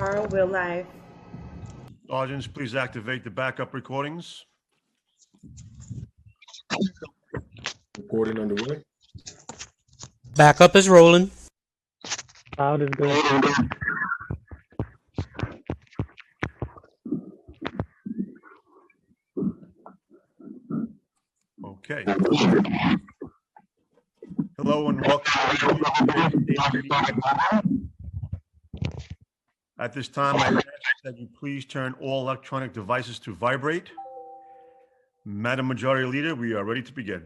Carl, we're live. Audience, please activate the backup recordings. Recording underway. Backup is rolling. Sound is good. Okay. Hello and welcome. At this time, I ask that you please turn all electronic devices to vibrate. Madam Majority Leader, we are ready to begin.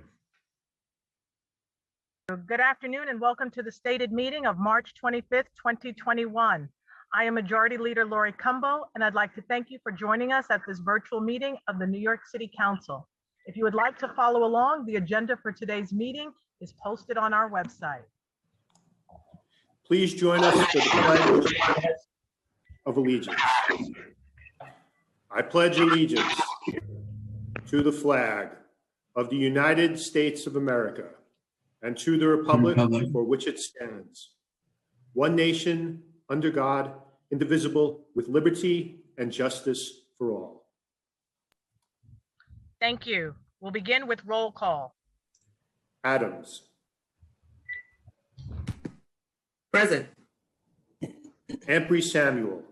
Good afternoon and welcome to the stated meeting of March 25th, 2021. I am Majority Leader Lori Cumbo, and I'd like to thank you for joining us at this virtual meeting of the New York City Council. If you would like to follow along, the agenda for today's meeting is posted on our website. Please join us for the Pledge of Allegiance. I pledge allegiance to the flag of the United States of America and to the republic for which it stands, one nation, under God, indivisible, with liberty and justice for all. Thank you. We'll begin with roll call. Adams. Present. Ampry Samuel.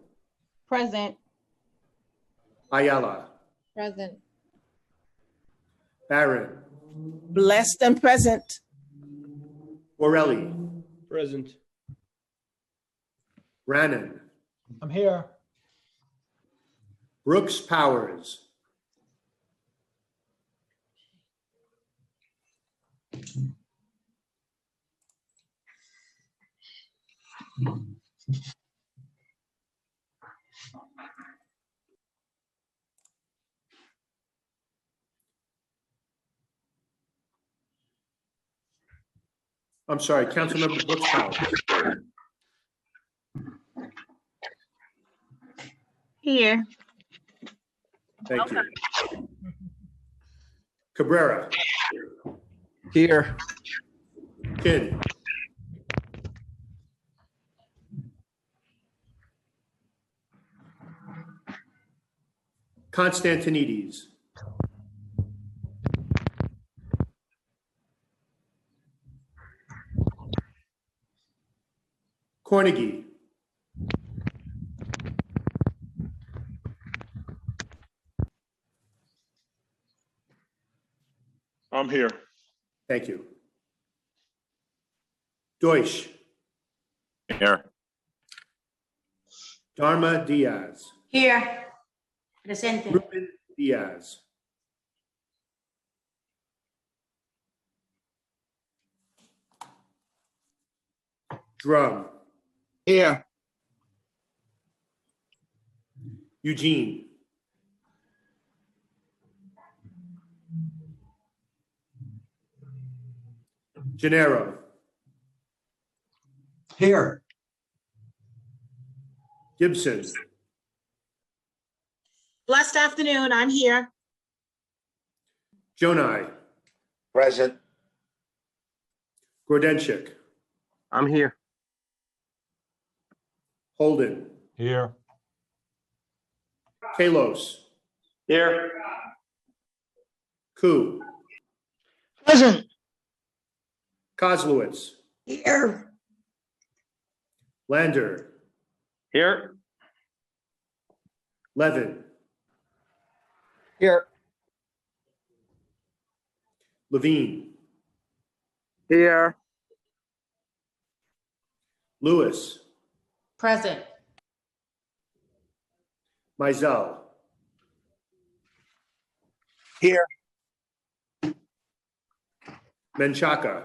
Present. Ayala. Present. Barron. Blessed and present. Borelli. Present. Brannan. I'm here. Brooks Powers. I'm sorry, Councilmember Brooks Powers. Here. Thank you. Cabrera. Here. Kin. Constantinides. Cornegie. I'm here. Thank you. Deutsch. Here. Dharma Diaz. Here. Presente. Ruben Diaz. Drum. Here. Eugene. Gennaro. Here. Gibson. Blessed afternoon. I'm here. Jonai. Present. Grodenchik. I'm here. Holden. Here. Kalos. Here. Koo. Present. Kozlowitz. Here. Lander. Here. Levin. Here. Levine. Here. Lewis. Present. Mizell. Here. Menchaca.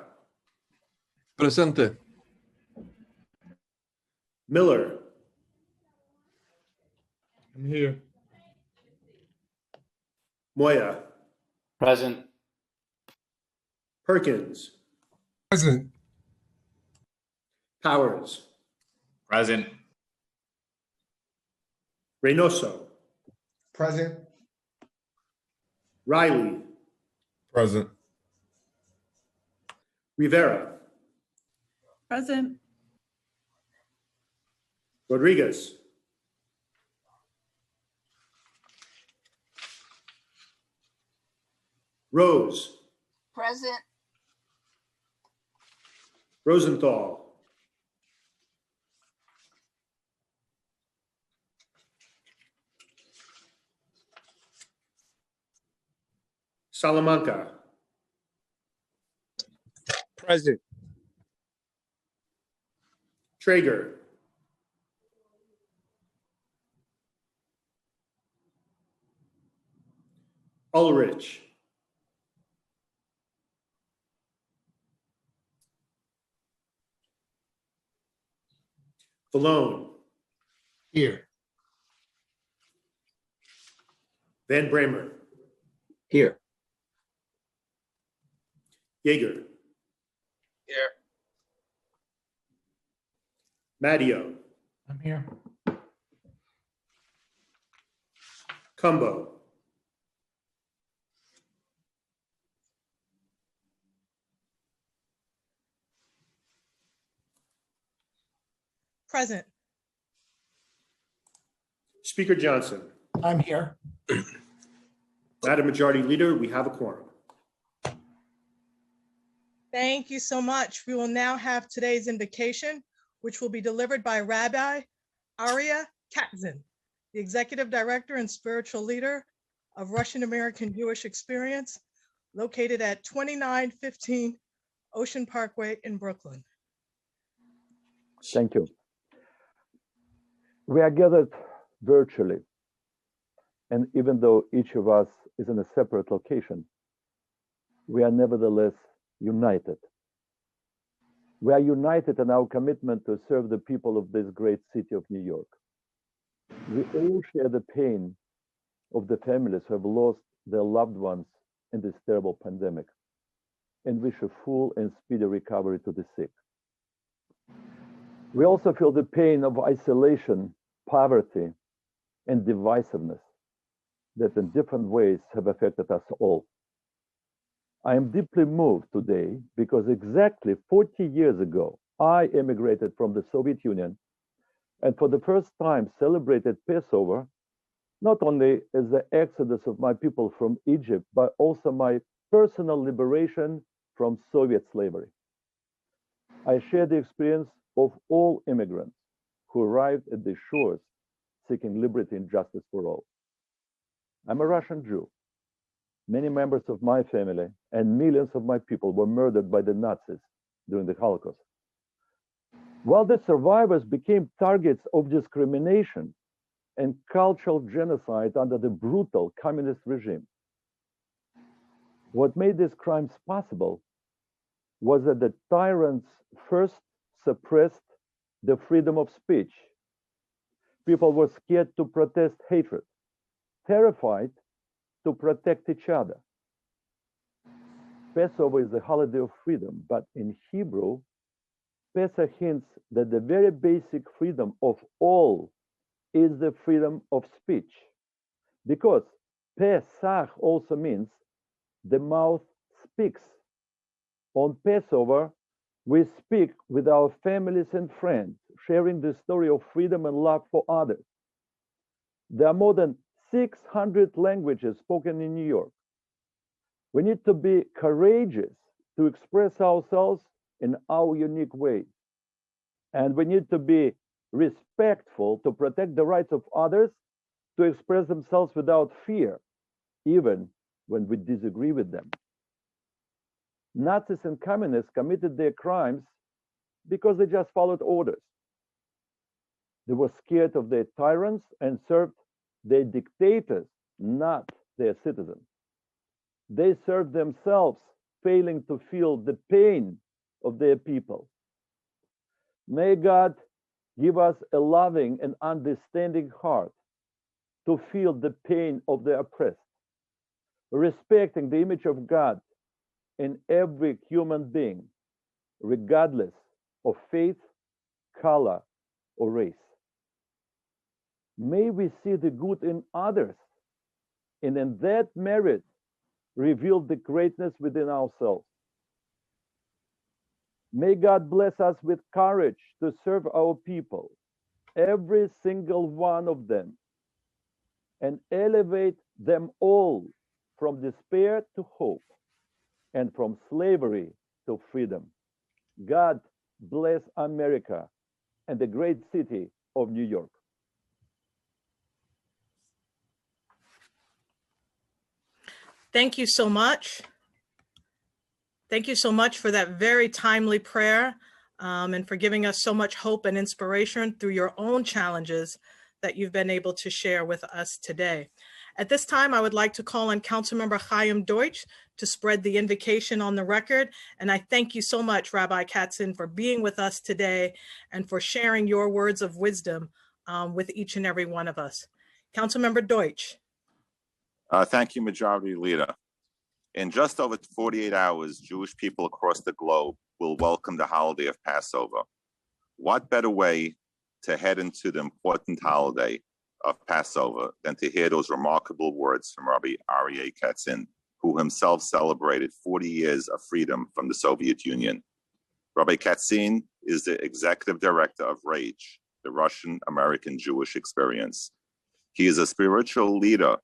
Presente. Miller. I'm here. Moya. Present. Perkins. Present. Powers. Present. Reynoso. Present. Riley. Present. Rivera. Present. Rodriguez. Rose, Present. Rosenthal, Salamanca, Present. Traeger, Ulrich, Valone, Here. Van Bramer, Here. Jaeger, Here. Matteo, I'm here. Cumbo, Present. Speaker Johnson. I'm here. Madam Majority Leader, we have a quorum. Thank you so much. We will now have today's invocation, which will be delivered by Rabbi Aria Katzin, the Executive Director and Spiritual Leader of Russian American Jewish Experience, located at 2915 Ocean Parkway in Brooklyn. Thank you. We are gathered virtually, and even though each of us is in a separate location, we are nevertheless united. We are united in our commitment to serve the people of this great city of New York. We all share the pain of the families who have lost their loved ones in this terrible pandemic, and wish a full and speedy recovery to the sick. We also feel the pain of isolation, poverty, and divisiveness that in different ways have affected us all. I am deeply moved today because exactly 40 years ago, I immigrated from the Soviet Union and for the first time celebrated Passover, not only as the exodus of my people from Egypt, but also my personal liberation from Soviet slavery. I share the experience of all immigrants who arrived at the shores seeking liberty and justice for all. I'm a Russian Jew. Many members of my family and millions of my people were murdered by the Nazis during the Holocaust. While the survivors became targets of discrimination and cultural genocide under the brutal communist regime, what made these crimes possible was that the tyrants first suppressed the freedom of speech. People were scared to protest hatred, terrified to protect each other. Passover is the holiday of freedom, but in Hebrew, Pesach hints that the very basic freedom of all is the freedom of speech, because Pesach also means the mouth speaks. On Passover, we speak with our families and friends, sharing the story of freedom and love for others. There are more than 600 languages spoken in New York. We need to be courageous to express ourselves in our unique way. And we need to be respectful to protect the rights of others to express themselves without fear, even when we disagree with them. Nazis and communists committed their crimes because they just followed orders. They were scared of their tyrants and served their dictators, not their citizens. They served themselves, failing to feel the pain of their people. May God give us a loving and understanding heart to feel the pain of the oppressed, respecting the image of God in every human being, regardless of faith, color, or race. May we see the good in others, and in that merit, reveal the greatness within ourselves. May God bless us with courage to serve our people, every single one of them, and elevate them all from despair to hope, and from slavery to freedom. God bless America and the great city of New York. Thank you so much. Thank you so much for that very timely prayer and for giving us so much hope and inspiration through your own challenges that you've been able to share with us today. At this time, I would like to call on Councilmember Chaim Deutsch to spread the invocation on the record. And I thank you so much, Rabbi Katzen, for being with us today and for sharing your words of wisdom with each and every one of us. Councilmember Deutsch. Thank you, Majority Leader. In just over 48 hours, Jewish people across the globe will welcome the holiday of Passover. What better way to head into the important holiday of Passover than to hear those remarkable words from Rabbi Aryeh Katzen, who himself celebrated 40 years of freedom from the Soviet Union. Rabbi Katzen is the executive director of RAGE, the Russian-American Jewish Experience. He is a spiritual leader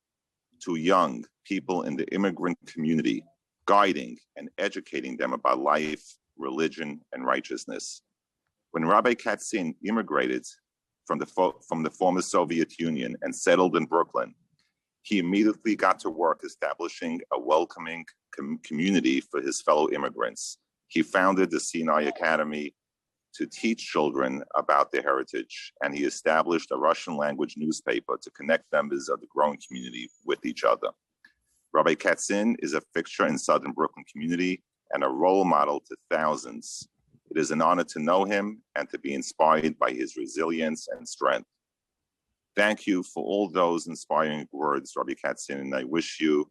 to young people in the immigrant community, guiding and educating them about life, religion, and righteousness. When Rabbi Katzen immigrated from the former Soviet Union and settled in Brooklyn, he immediately got to work establishing a welcoming community for his fellow immigrants. He founded the Sinai Academy to teach children about their heritage, and he established a Russian language newspaper to connect members of the growing community with each other. Rabbi Katzen is a fixture in Southern Brooklyn community and a role model to thousands. It is an honor to know him and to be inspired by his resilience and strength. Thank you for all those inspiring words, Rabbi Katzen, and I wish you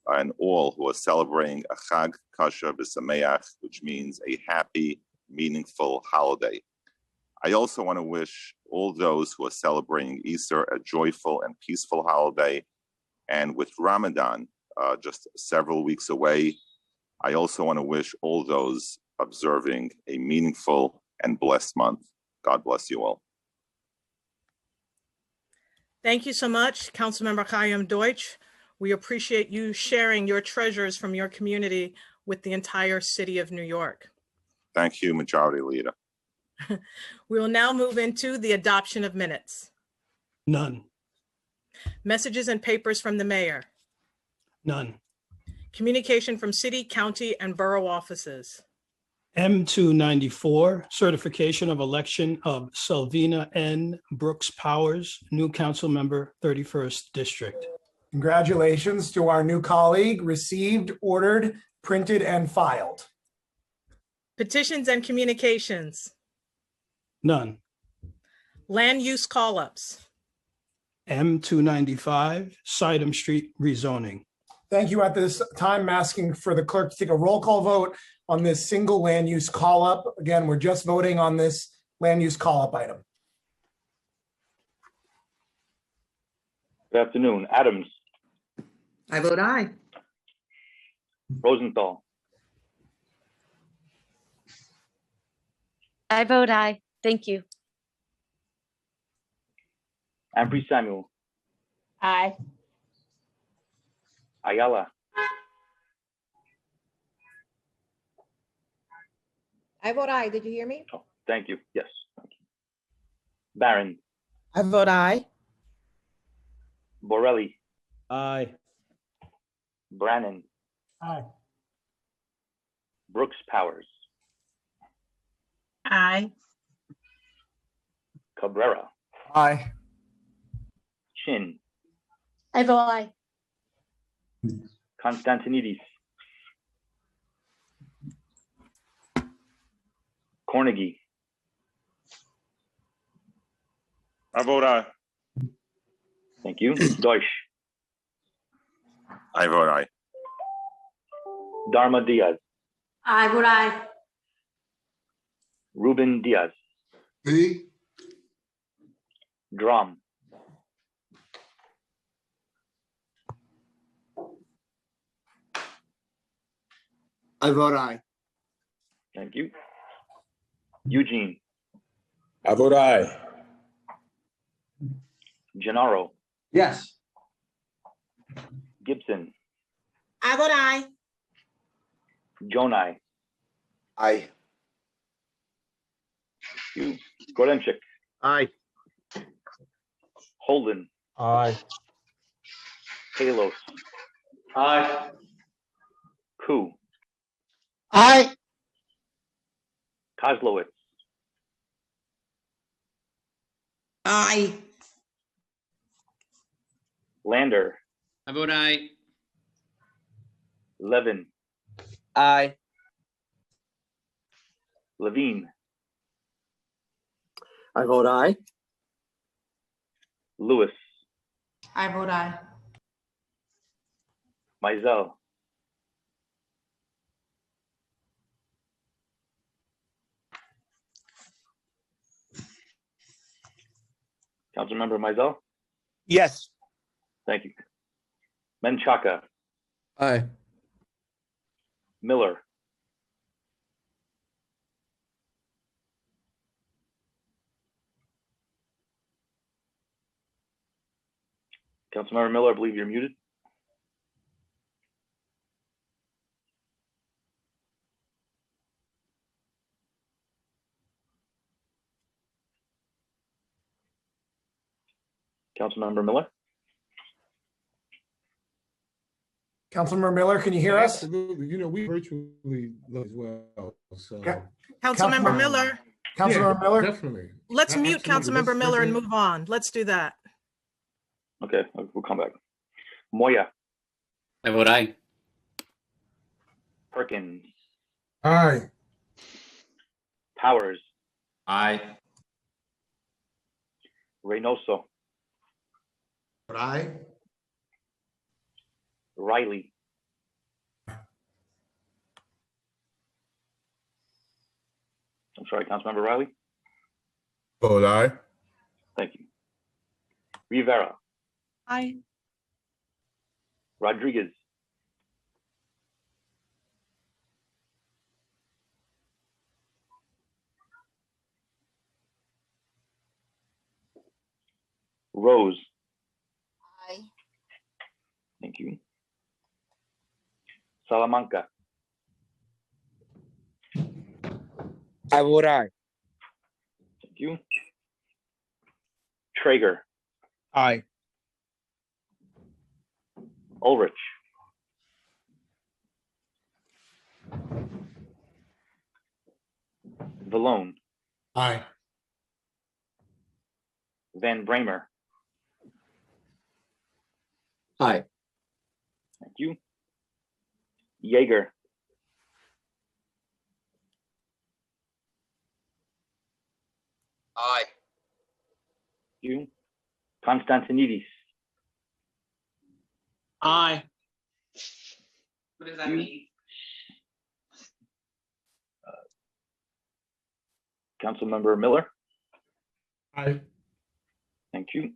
and all who are celebrating a Chag Kasher B'Sameach, which means a happy, meaningful holiday. I also want to wish all those who are celebrating Easter a joyful and peaceful holiday. And with Ramadan just several weeks away, I also want to wish all those observing a meaningful and blessed month. God bless you all. Thank you so much, Councilmember Chaim Deutsch. We appreciate you sharing your treasures from your community with the entire city of New York. Thank you, Majority Leader. We will now move into the adoption of minutes. None. Messages and papers from the mayor. None. Communication from city, county, and borough offices. M294, certification of election of Selvina N. Brooks Powers, new council member, 31st District. Congratulations to our new colleague, received, ordered, printed, and filed. Petitions and communications. None. Land use call-ups. M295, Sidham Street rezoning. Thank you. At this time, I'm asking for the clerk to take a roll call vote on this single land use call-up. Again, we're just voting on this land use call-up item. Good afternoon. Adams. I vote aye. Rosenthal. I vote aye. Thank you. Ampry Samuel. Aye. Ayala. I vote aye. Did you hear me? Oh, thank you. Yes. Thank you. Barron. I vote aye. Borelli. Aye. Brannan. Aye. Brooks Powers. Aye. Cabrera. Aye. Chin. I vote aye. Constantinidis. Cornegie. I vote aye. Thank you. Deutsch. I vote aye. Dharma Diaz. I vote aye. Ruben Diaz. B. Drum. I vote aye. Thank you. Eugene. I vote aye. Gennaro. Gennaro. Yes. Gibson. I vote aye. Jonai. Aye. You. Grodenchik. Aye. Holden. Aye. Kalos. Aye. Ku. Aye. Kozlowitz. Aye. Lander. I vote aye. Levin. Aye. Levine. I vote aye. Lewis. I vote aye. Mizell. Councilmember Mizell. Yes. Thank you. Menchaca. Aye. Miller. Councilmember Miller, I believe you're muted. Councilmember Miller. Councilmember Miller, can you hear us? Absolutely. You know, we virtually as well. So. Okay. Councilmember Miller, Councilmember Miller? Definitely. let's mute Absolutely. Councilmember Miller and Let's- move on. Let's do that. Okay, we'll come back. Moya. I vote aye. Perkins. Aye. Powers. Aye. Reynoso. Aye. Riley. I'm sorry, Councilmember Riley. Vote aye. Thank you. Rivera. Aye. Rodriguez. Rose. Aye. Thank you. Salamanca. I vote aye. Thank you. Traeger. Aye. Ulrich. Vallone. Aye. Van Bramer. Aye. Thank you. Jaeger. Aye. Thank you. Konstantinidis. Aye. What does that You. mean? Councilmember Miller. Aye. Thank you.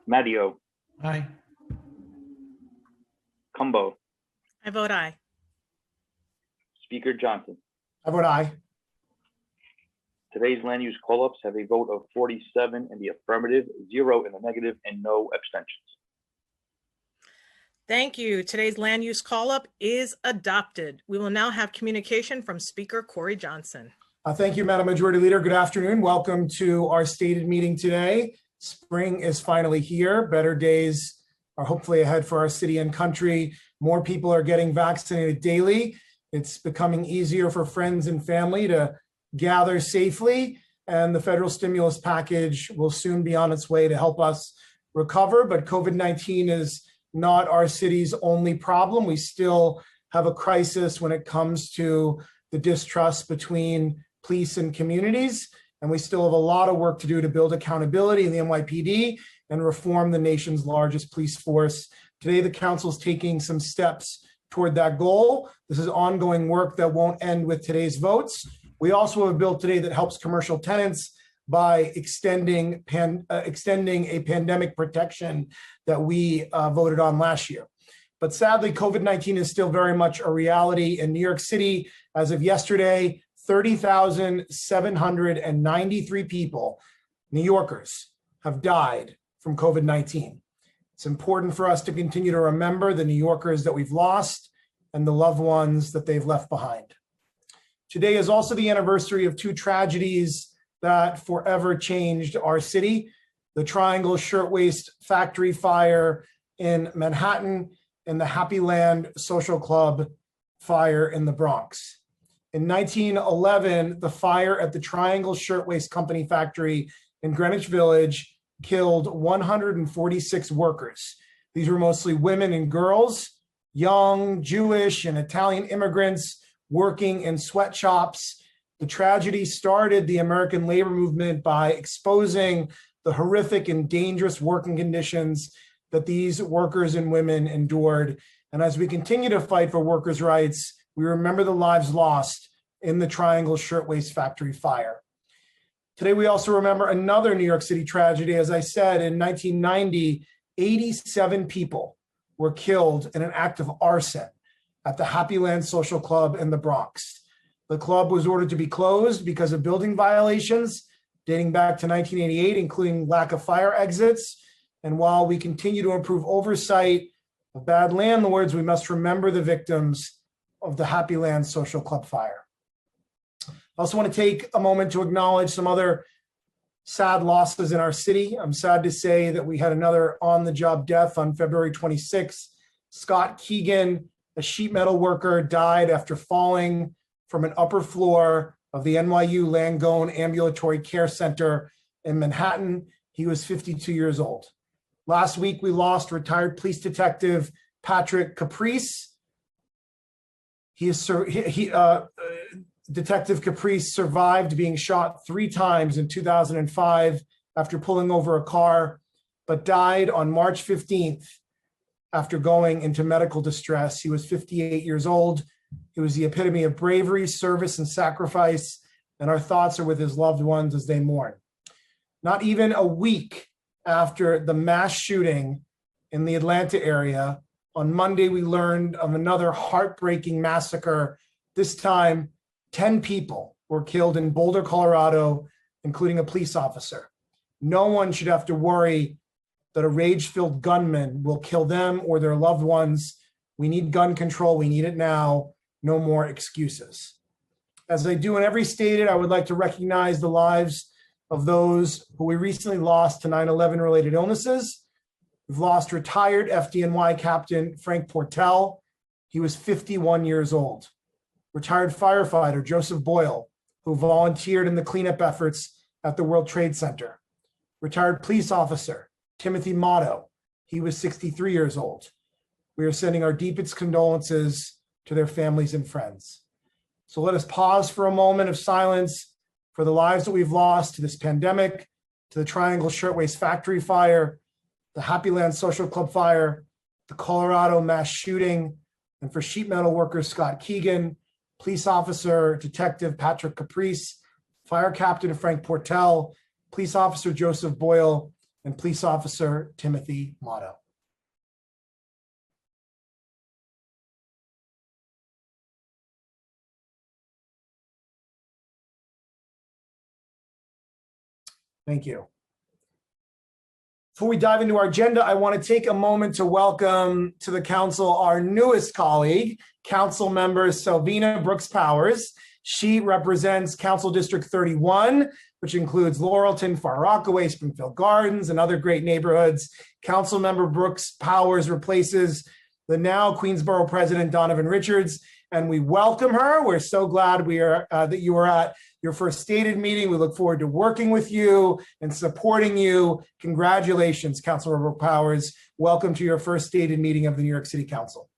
Matteo. Aye. Cumbo. I vote aye. Speaker Johnson. I vote aye. Today's land use call-ups have a vote of 47 in the affirmative, 0 in the negative, and no abstentions. Thank you. Today's land use call-up is adopted. We will now have communication from Speaker Corey Johnson. Thank you, Madam Majority Leader. Good afternoon. Welcome to our stated meeting today. Spring is finally here. Better days are hopefully ahead for our city and country. More people are getting vaccinated daily. It's becoming easier for friends and family to gather safely, and the federal stimulus package will soon be on its way to help us recover. But COVID-19 is not our city's only problem. We still have a crisis when it comes to the distrust between police and communities, and we still have a lot of work to do to build accountability in the NYPD and reform the nation's largest police force. Today, the council is taking some steps toward that goal. This is ongoing work that won't end with today's votes. We also have a bill today that helps commercial tenants by extending a pandemic protection that we voted on last year. But sadly, COVID-19 is still very much a reality in New York City. As of yesterday, 30,793 people, New Yorkers, have died from COVID-19. It's important for us to continue to remember the New Yorkers that we've lost and the loved ones that they've left behind. Today is also the anniversary of two tragedies that forever changed our city: the Triangle Shirtwaist Factory fire in Manhattan and the Happy Land Social Club fire in the Bronx. In 1911, the fire at the Triangle Shirtwaist Company factory in Greenwich Village killed 146 workers. These were mostly women and girls, young Jewish and Italian immigrants working in sweatshops. The tragedy started the American labor movement by exposing the horrific and dangerous working conditions that these workers and women endured. And as we continue to fight for workers' rights, we remember the lives lost in the Triangle Shirtwaist Factory fire. Today, we also remember another New York City tragedy. As I said, in 1990, 87 people were killed in an act of arson at the Happy Land Social Club in the Bronx. The club was ordered to be closed because of building violations dating back to 1988, including lack of fire exits. And while we continue to improve oversight of bad landlords, we must remember the victims of the Happy Land Social Club fire. I also want to take a moment to acknowledge some other sad losses in our city. I'm sad to say that we had another on-the-job death on February 26th. Scott Keegan, a sheet metal worker, died after falling from an upper floor of the NYU Langone Ambulatory Care Center in Manhattan. He was 52 years old. Last week, we lost retired police detective Patrick Caprice. Detective Caprice survived being shot 3 times in 2005 after pulling over a car, but died on March 15th after going into medical distress. He was 58 years old. He was the epitome of bravery, service, and sacrifice, and our thoughts are with his loved ones as they mourn. Not even a week after the mass shooting in the Atlanta area, on Monday, we learned of another heartbreaking massacre. This time, 10 people were killed in Boulder, Colorado, including a police officer. No one should have to worry that a rage-filled gunman will kill them or their loved ones. We need gun control. We need it now. No more excuses. As I do in every stated, I would like to recognize the lives of those who we recently lost to 9/11 related illnesses. We've lost retired FDNY Captain Frank Portell. He was 51 years old. Retired firefighter Joseph Boyle, who volunteered in the cleanup efforts at the World Trade Center. Retired police officer Timothy Motto. He was 63 years old. We are sending our deepest condolences to their families and friends. So let us pause for a moment of silence for the lives that we've lost to this pandemic, to the Triangle Shirtwaist Factory fire, the Happy Land Social Club fire, the Colorado mass shooting, and for sheet metal worker Scott Keegan, police officer Detective Patrick Caprice, fire captain Frank Portell, police officer Joseph Boyle, and police officer Timothy Motto. Thank you. Before we dive into our agenda, I want to take a moment to welcome to the council our newest colleague, Council Member Selvina Brooks Powers. She represents Council District 31, which includes Laurelton, Far Rockaway, Springfield Gardens, and other great neighborhoods. Council Member Brooks Powers replaces the now Queensborough President Donovan Richards, and we welcome her. We're so glad that you are at your first stated meeting. We look forward to working with you and supporting you. Congratulations, Councilmember Powers. Welcome to your first stated meeting of the New York City Council.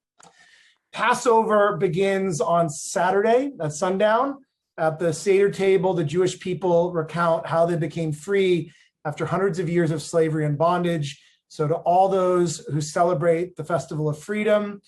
Passover begins on Saturday at sundown. At the Seder table, the Jewish people recount how they became free after hundreds of years of slavery and bondage. So to all those who celebrate the Festival of Freedom,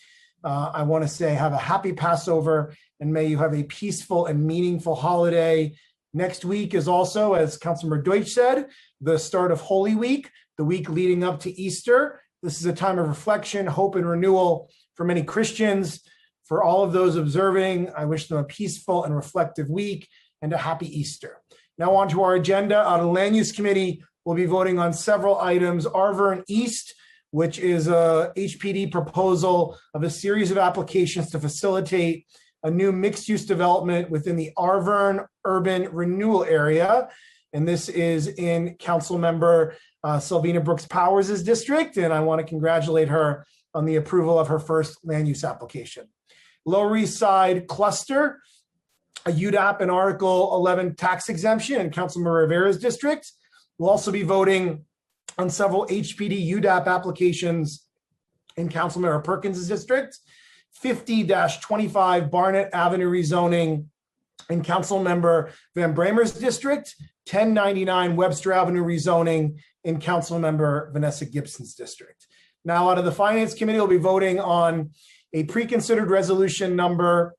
I want to say have a happy Passover, and may you have a peaceful and meaningful holiday. Next week is also, as Councilmember Deutsch said, the start of Holy Week, the week leading up to Easter. This is a time of reflection, hope, and renewal for many Christians. For all of those observing, I wish them a peaceful and reflective week and a happy Easter. Now on to our agenda. On the Land Use Committee, we'll be voting on several items. Arverne East which is a HPD proposal of a series of applications to facilitate a new mixed-use development within the Arverne Urban Renewal Area. And this is in Councilmember Selvina Brooks Powers' district, and I want to congratulate her on the approval of her first land use application. Lower East Side Cluster, a UDAP and Article 11 tax exemption in Councilmember Rivera's district. We'll also be voting on several HPD UDAP applications in Councilmember Perkins' district. 50-25 Barnett Avenue rezoning in Councilmember Van Bramer's district. 1099 Webster Avenue rezoning in Councilmember Vanessa Gibson's district. Now, out of the Finance Committee, we'll be voting on a pre-considered resolution number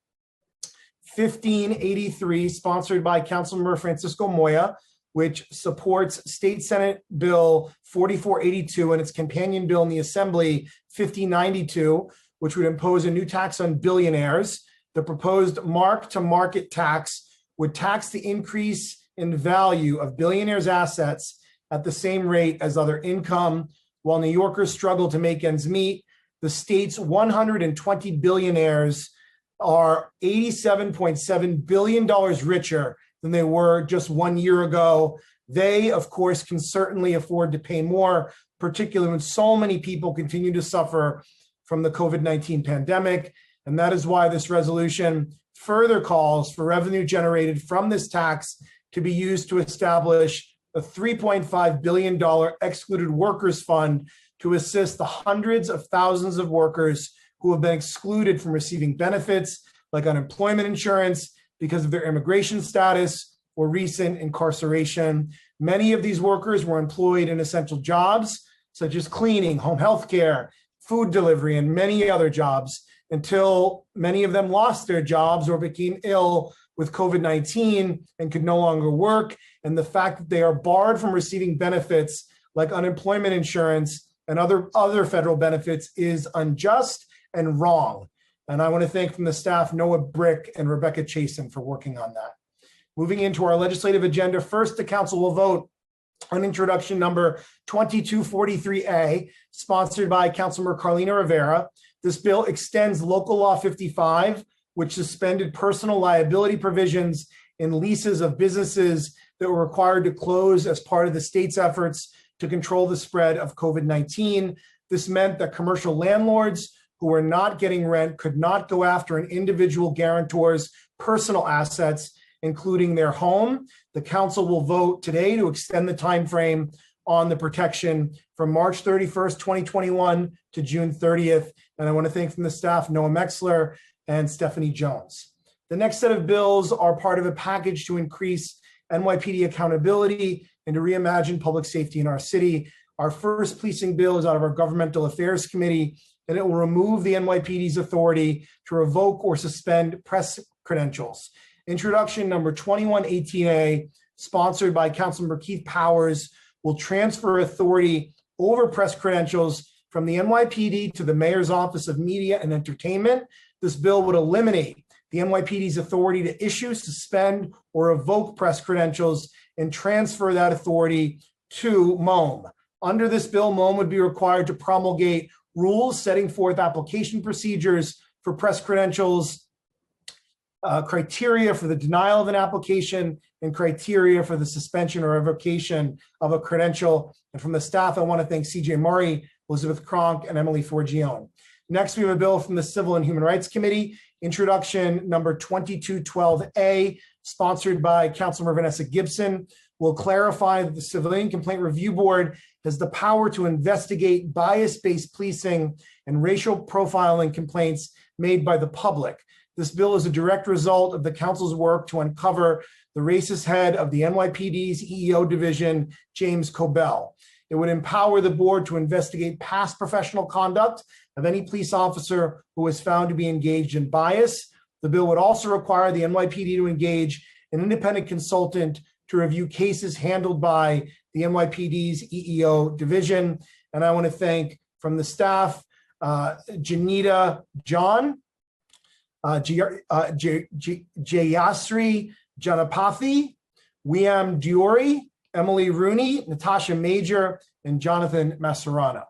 1583, sponsored by Councilmember Francisco Moya, which supports State Senate Bill 4482 and its companion bill in the Assembly 5092, which would impose a new tax on billionaires. The proposed mark-to-market tax would tax the increase in value of billionaires' assets at the same rate as other income. While New Yorkers struggle to make ends meet, the state's 120 billionaires are $87.7 billion richer than they were just 1 year ago. They, of course, can certainly afford to pay more, particularly when so many people continue to suffer from the COVID-19 pandemic. And that is why this resolution further calls for revenue generated from this tax to be used to establish a $3.5 billion excluded workers fund to assist the hundreds of thousands of workers who have been excluded from receiving benefits like unemployment insurance because of their immigration status or recent incarceration. Many of these workers were employed in essential jobs such as cleaning, home health care, food delivery, and many other jobs until many of them lost their jobs or became ill with COVID-19 and could no longer work. And the fact that they are barred from receiving benefits like unemployment insurance and other federal benefits is unjust and wrong. And I want to thank from the staff, Noah Brick and Rebecca Chasen, for working on that. Moving into our legislative agenda, first the council will vote on introduction number 2243A, sponsored by Councilmember Carlina Rivera. This bill extends Local Law 55, which suspended personal liability provisions in leases of businesses that were required to close as part of the state's efforts to control the spread of COVID-19. This meant that commercial landlords who were not getting rent could not go after an individual guarantor's personal assets, including their home. The council will vote today to extend the time frame on the protection from March 31st, 2021 to June 30th. And I want to thank from the staff, Noah Mexler and Stephanie Jones. The next set of bills are part of a package to increase NYPD accountability and to reimagine public safety in our city. Our first policing bill is out of our Governmental Affairs Committee, and it will remove the NYPD's authority to revoke or suspend press credentials. Introduction number 2118A, sponsored by Councilmember Keith Powers, will transfer authority over press credentials from the NYPD to the Mayor's Office of Media and Entertainment. This bill would eliminate the NYPD's authority to issue, suspend, or revoke press credentials and transfer that authority to MOAM. Under this bill, MOAM would be required to promulgate rules setting forth application procedures for press credentials, criteria for the denial of an application, and criteria for the suspension or revocation of a credential. And from the staff, I want to thank CJ Murray, Elizabeth Cronk, and Emily Forgione. Next, we have a bill from the Civil and Human Rights Committee, introduction number 2212A, sponsored by Councilmember Vanessa Gibson, will clarify that the Civilian Complaint Review Board has the power to investigate bias-based policing and racial profiling complaints made by the public. This bill is a direct result of the council's work to uncover the racist head of the NYPD's EEO division, James Cobell. It would empower the board to investigate past professional conduct of any police officer who was found to be engaged in bias. The bill would also require the NYPD to engage an independent consultant to review cases handled by the NYPD's EEO division. And I want to thank from the staff, Janita John, Jayasri Janapathy, Wiam Diori, Emily Rooney, Natasha Major, and Jonathan Maserano.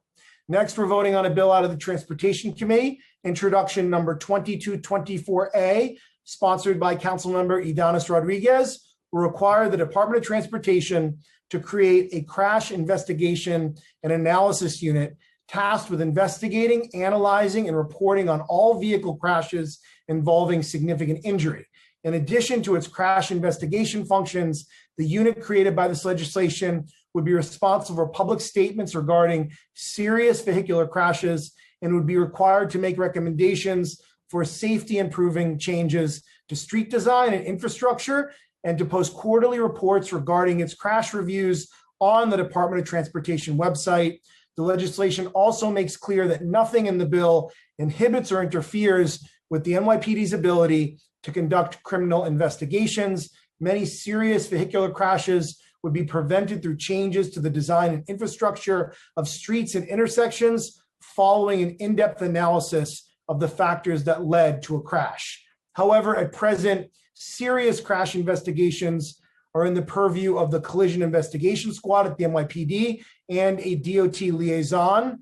Next, we're voting on a bill out of the Transportation Committee, introduction number 2224A, sponsored by Councilmember Idanis Rodriguez, will require the Department of Transportation to create a crash investigation and analysis unit tasked with investigating, analyzing, and reporting on all vehicle crashes involving significant injury. In addition to its crash investigation functions, the unit created by this legislation would be responsible for public statements regarding serious vehicular crashes and would be required to make recommendations for safety improving changes to street design and infrastructure, and to post quarterly reports regarding its crash reviews on the Department of Transportation website. The legislation also makes clear that nothing in the bill inhibits or interferes with the NYPD's ability to conduct criminal investigations. Many serious vehicular crashes would be prevented through changes to the design and infrastructure of streets and intersections following an in-depth analysis of the factors that led to a crash. However, at present, serious crash investigations are in the purview of the Collision Investigation Squad at the NYPD and a DOT liaison.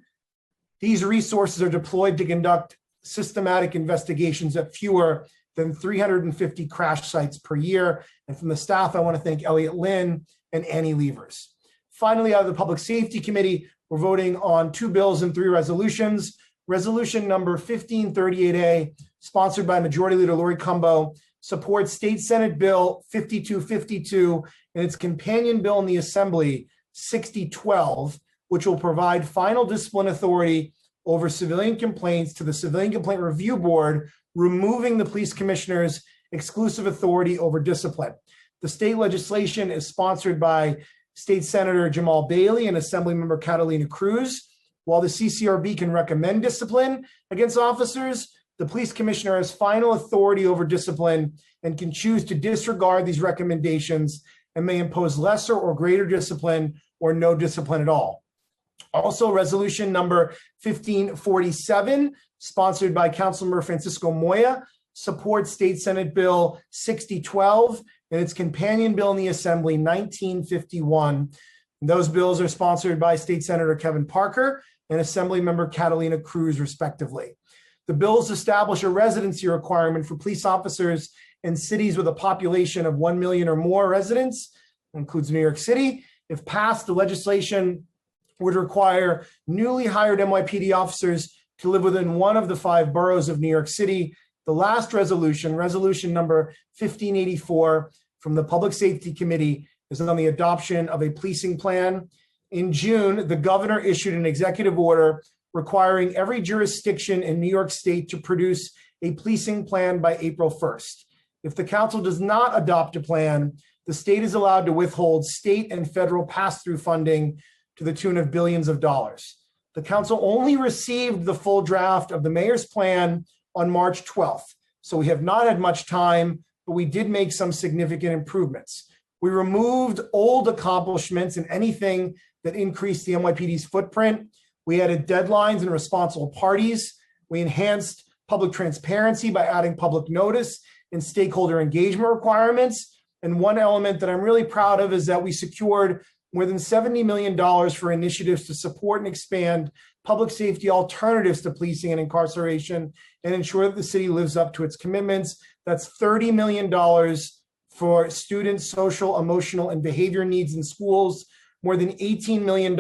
These resources are deployed to conduct systematic investigations at fewer than 350 crash sites per year. And from the staff, I want to thank Elliot Lynn and Annie Levers. Finally, out of the Public Safety Committee, we're voting on 2 bills and 3 resolutions. Resolution number 1538A, sponsored by Majority Leader Lori Cumbo, supports State Senate Bill 5252 and its companion bill in the Assembly, 6012, which will provide final discipline authority over civilian complaints to the Civilian Complaint Review Board, removing the police commissioner's exclusive authority over discipline. The state legislation is sponsored by State Senator Jamal Bailey and Assemblymember Catalina Cruz. While the CCRB can recommend discipline against officers, the police commissioner has final authority over discipline and can choose to disregard these recommendations and may impose lesser or greater discipline or no discipline at all. Also, resolution number 1547, sponsored by Councilmember Francisco Moya, supports State Senate Bill 6012 and its companion bill in the Assembly, 1951. Those bills are sponsored by State Senator Kevin Parker and Assemblymember Catalina Cruz, respectively. The bills establish a residency requirement for police officers in cities with a population of 1 million or more residents, includes New York City. If passed, the legislation would require newly hired NYPD officers to live within one of the 5 boroughs of New York City. The last resolution, resolution number 1584 from the Public Safety Committee, is on the adoption of a policing plan. In June, the governor issued an executive order requiring every jurisdiction in New York State to produce a policing plan by April 1st. If the council does not adopt a plan, the state is allowed to withhold state and federal pass-through funding to the tune of billions of dollars. The council only received the full draft of the mayor's plan on March 12th, so we have not had much time, but we did make some significant improvements. We removed old accomplishments and anything that increased the NYPD's footprint. We added deadlines and responsible parties. We enhanced public transparency by adding public notice and stakeholder engagement requirements. And one element that I'm really proud of is that we secured more than $70 million for initiatives to support and expand public safety alternatives to policing and incarceration and ensure that the city lives up to its commitments. That's $30 million for students' social, emotional, and behavior needs in schools, more than $18 million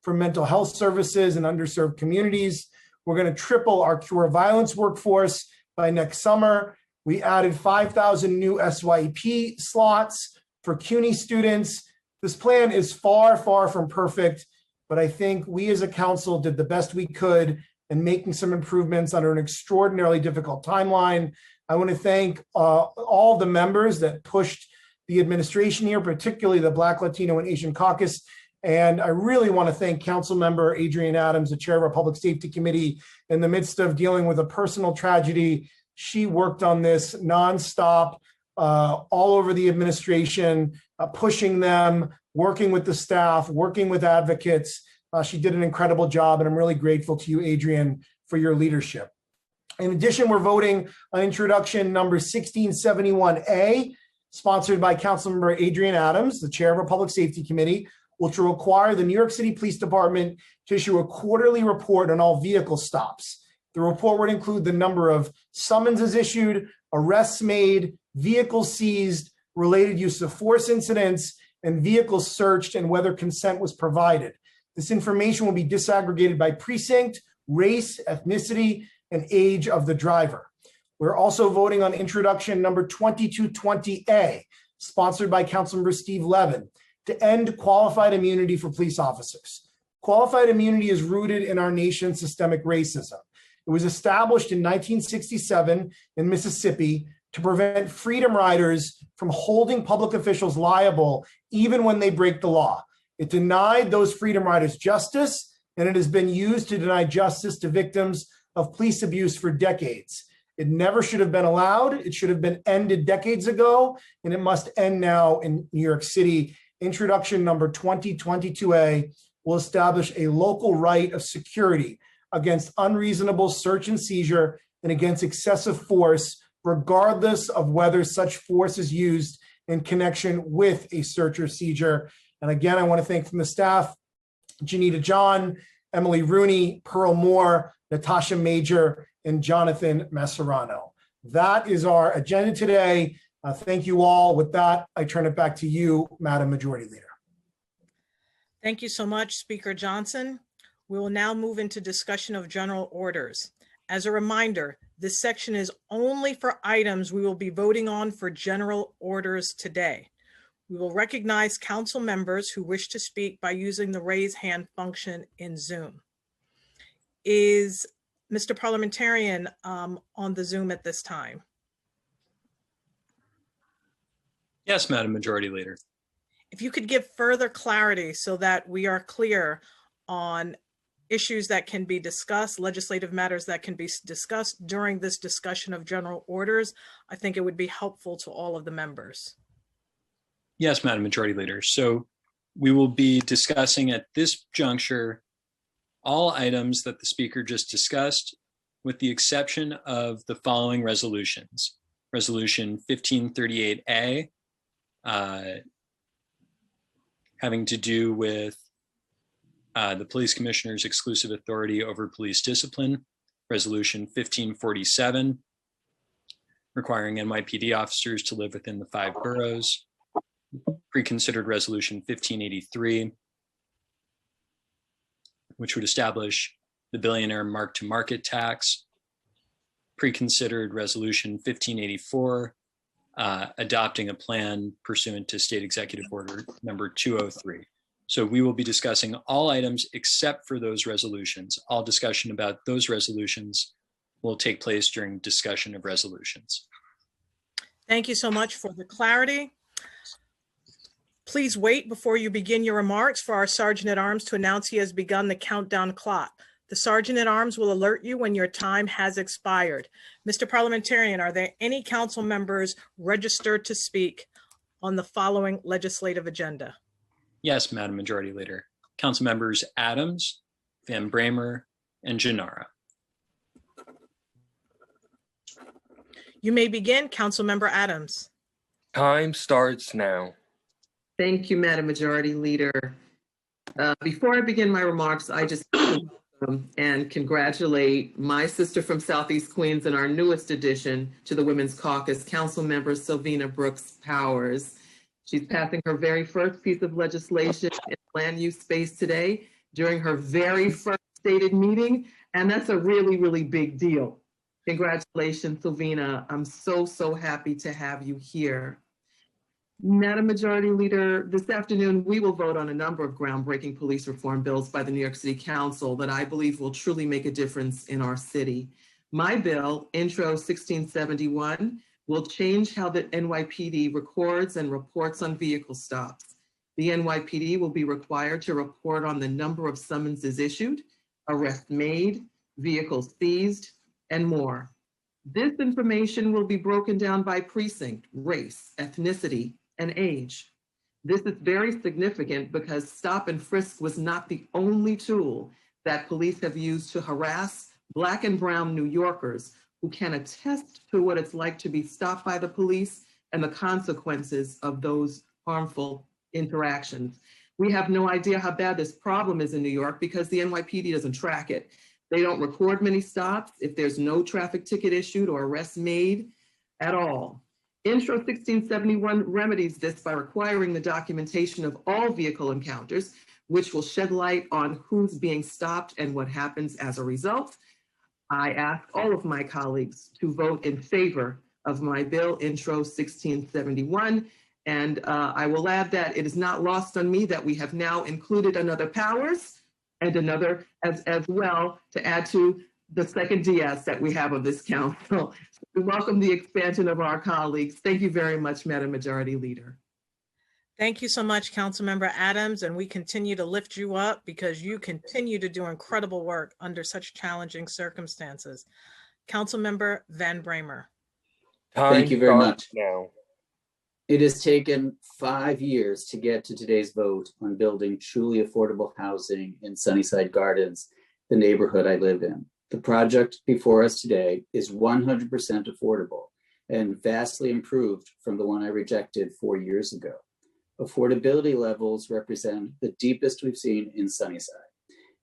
for mental health services in underserved communities. We're going to triple our cure violence workforce by next summer. We added 5,000 new SYP slots for CUNY students. This plan is far, far from perfect, but I think we as a council did the best we could in making some improvements under an extraordinarily difficult timeline. I want to thank all the members that pushed the administration here, particularly the Black, Latino, and Asian Caucus. And I really want to thank Councilmember Adrienne Adams, the chair of our Public Safety Committee, in the midst of dealing with a personal tragedy. She worked on this nonstop, all over the administration, pushing them, working with the staff, working with advocates. She did an incredible job, and I'm really grateful to you, Adrienne, for your leadership. In addition, we're voting on introduction number 1671A, sponsored by Councilmember Adrienne Adams, the chair of our Public Safety Committee, which will require the New York City Police Department to issue a quarterly report on all vehicle stops. The report would include the number of summonses issued, arrests made, vehicles seized, related use of force incidents, and vehicles searched, and whether consent was provided. This information will be disaggregated by precinct, race, ethnicity, and age of the driver. We're also voting on introduction number 2220A, sponsored by Councilmember Steve Levin, to end qualified immunity for police officers. Qualified immunity is rooted in our nation's systemic racism. It was established in 1967 in Mississippi to prevent freedom riders from holding public officials liable even when they break the law. It denied those freedom riders justice, and it has been used to deny justice to victims of police abuse for decades. It never should have been allowed. It should have been ended decades ago, and it must end now in New York City. Introduction number 2022A will establish a local right of security against unreasonable search and seizure and against excessive force, regardless of whether such force is used in connection with a search or seizure. And again, I want to thank from the staff, Janita John, Emily Rooney, Pearl Moore, Natasha Major, and Jonathan Masserano. That is our agenda today. Thank you all. With that, I turn it back to you, Madam Majority Leader. Thank you so much, Speaker Johnson. We will now move into discussion of general orders. As a reminder, this section is only for items we will be voting on for general orders today. We will recognize council members who wish to speak by using the raise hand function in Zoom. Is Mr. Parliamentarian on the Zoom at this time? Yes, Madam Majority Leader. If you could give further clarity so that we are clear on issues that can be discussed, legislative matters that can be discussed during this discussion of general orders, I think it would be helpful to all of the members. Yes, Madam Majority Leader. So we will be discussing at this juncture all items that the speaker just discussed, with the exception of the following resolutions. Resolution 1538A, having to do with the police commissioner's exclusive authority over police discipline. Resolution 1547, requiring NYPD officers to live within the 5 boroughs. Pre-considered resolution 1583, which would establish the billionaire mark-to-market tax. Pre-considered resolution 1584, adopting a plan pursuant to State Executive Order number 203. So we will be discussing all items except for those resolutions. All discussion about those resolutions will take place during discussion of resolutions. Thank you so much for the clarity. Please wait before you begin your remarks for our Sergeant at Arms to announce he has begun the countdown clock. The Sergeant at Arms will alert you when your time has expired. Mr. Parliamentarian, are there any council members registered to speak on the following legislative agenda? Yes, Madam Majority Leader. Council members Adams, Van Bramer, and Gennaro. You may begin, Council Member Adams. Time starts now. Thank you, Madam Majority Leader. Before I begin my remarks, I just and congratulate my sister from Southeast Queens and our newest addition to the Women's Caucus, Council Member Sylvina Brooks Powers. She's passing her very first piece of legislation in land use space today during her very first stated meeting, and that's a really, really big deal. Congratulations, Sylvina. I'm so, so happy to have you here. Madam Majority Leader, this afternoon, we will vote on a number of groundbreaking police reform bills by the New York City Council that I believe will truly make a difference in our city. My bill, Intro 1671, will change how the NYPD records and reports on vehicle stops. The NYPD will be required to report on the number of summonses issued, arrests made, vehicles seized, and more. This information will be broken down by precinct, race, ethnicity, and age. This is very significant because stop and frisk was not the only tool that police have used to harass Black and brown New Yorkers who can attest to what it's like to be stopped by the police and the consequences of those harmful interactions. We have no idea how bad this problem is in New York because the NYPD doesn't track it. They don't record many stops if there's no traffic ticket issued or arrest made at all. Intro 1671 remedies this by requiring the documentation of all vehicle encounters, which will shed light on who's being stopped and what happens as a result. I ask all of my colleagues to vote in favor of my bill, Intro 1671. And I will add that it is not lost on me that we have now included another powers and another as well to add to the second DS that we have of this council. We welcome the expansion of our colleagues. Thank you very much, Madam Majority Leader. Thank you so much, Councilmember Adams, and we continue to lift you up because you continue to do incredible work under such challenging circumstances. Councilmember Van Bramer. Thank you very much. Now. It has taken 5 years to get to today's vote on building truly affordable housing in Sunnyside Gardens, the neighborhood I live in. The project before us today is 100% affordable and vastly improved from the one I rejected 4 years ago. Affordability levels represent the deepest we've seen in Sunnyside,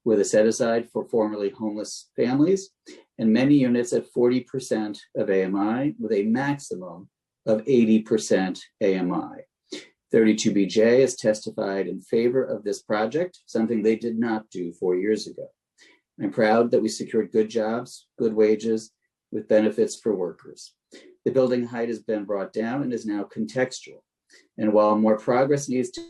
with a set aside for formerly homeless families and many units at 40% of AMI with a maximum of 80% AMI. 32BJ has testified in favor of this project, something they did not do 4 years ago. I'm proud that we secured good jobs, good wages, with benefits for workers. The building height has been brought down and is now contextual. And while more progress needs to,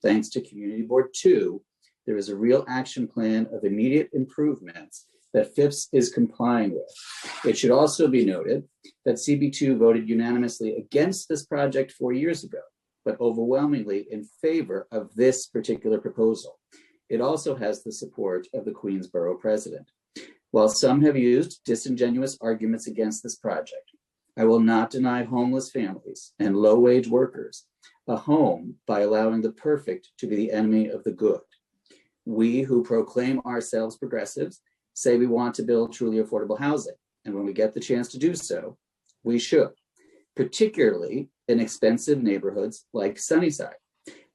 thanks to Community Board 2, there is a real action plan of immediate improvements that FIPS is complying with. It should also be noted that CB2 voted unanimously against this project 4 years ago, but overwhelmingly in favor of this particular proposal. It also has the support of the Queensborough president. While some have used disingenuous arguments against this project, I will not deny homeless families and low-wage workers a home by allowing the perfect to be the enemy of the good. We who proclaim ourselves progressives say we want to build truly affordable housing, and when we get the chance to do so, we should, particularly in expensive neighborhoods like Sunnyside.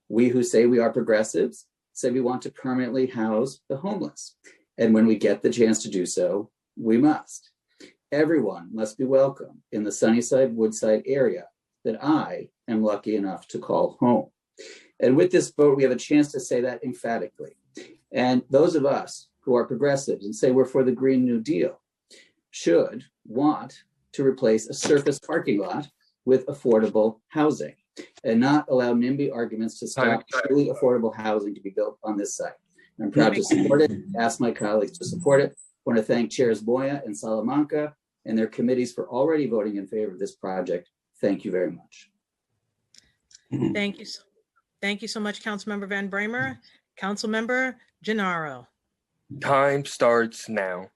We who say we are progressives say we want to permanently house the homeless, and when we get the chance to do so, we must. Everyone must be welcome in the Sunnyside Woodside area that I am lucky enough to call home. And with this vote, we have a chance to say that emphatically. And those of us who are progressives and say we're for the Green New Deal should want to replace a surface parking lot with affordable housing and not allow NIMBY arguments to stop truly affordable housing to be built on this site. I'm proud to support it, ask my colleagues to support it. I want to thank Chairs Moya and Salamanca and their committees for already voting in favor of this project. Thank you very much. Thank you. Thank you so much, Councilmember Van Bramer. Councilmember Gennaro. Time starts now.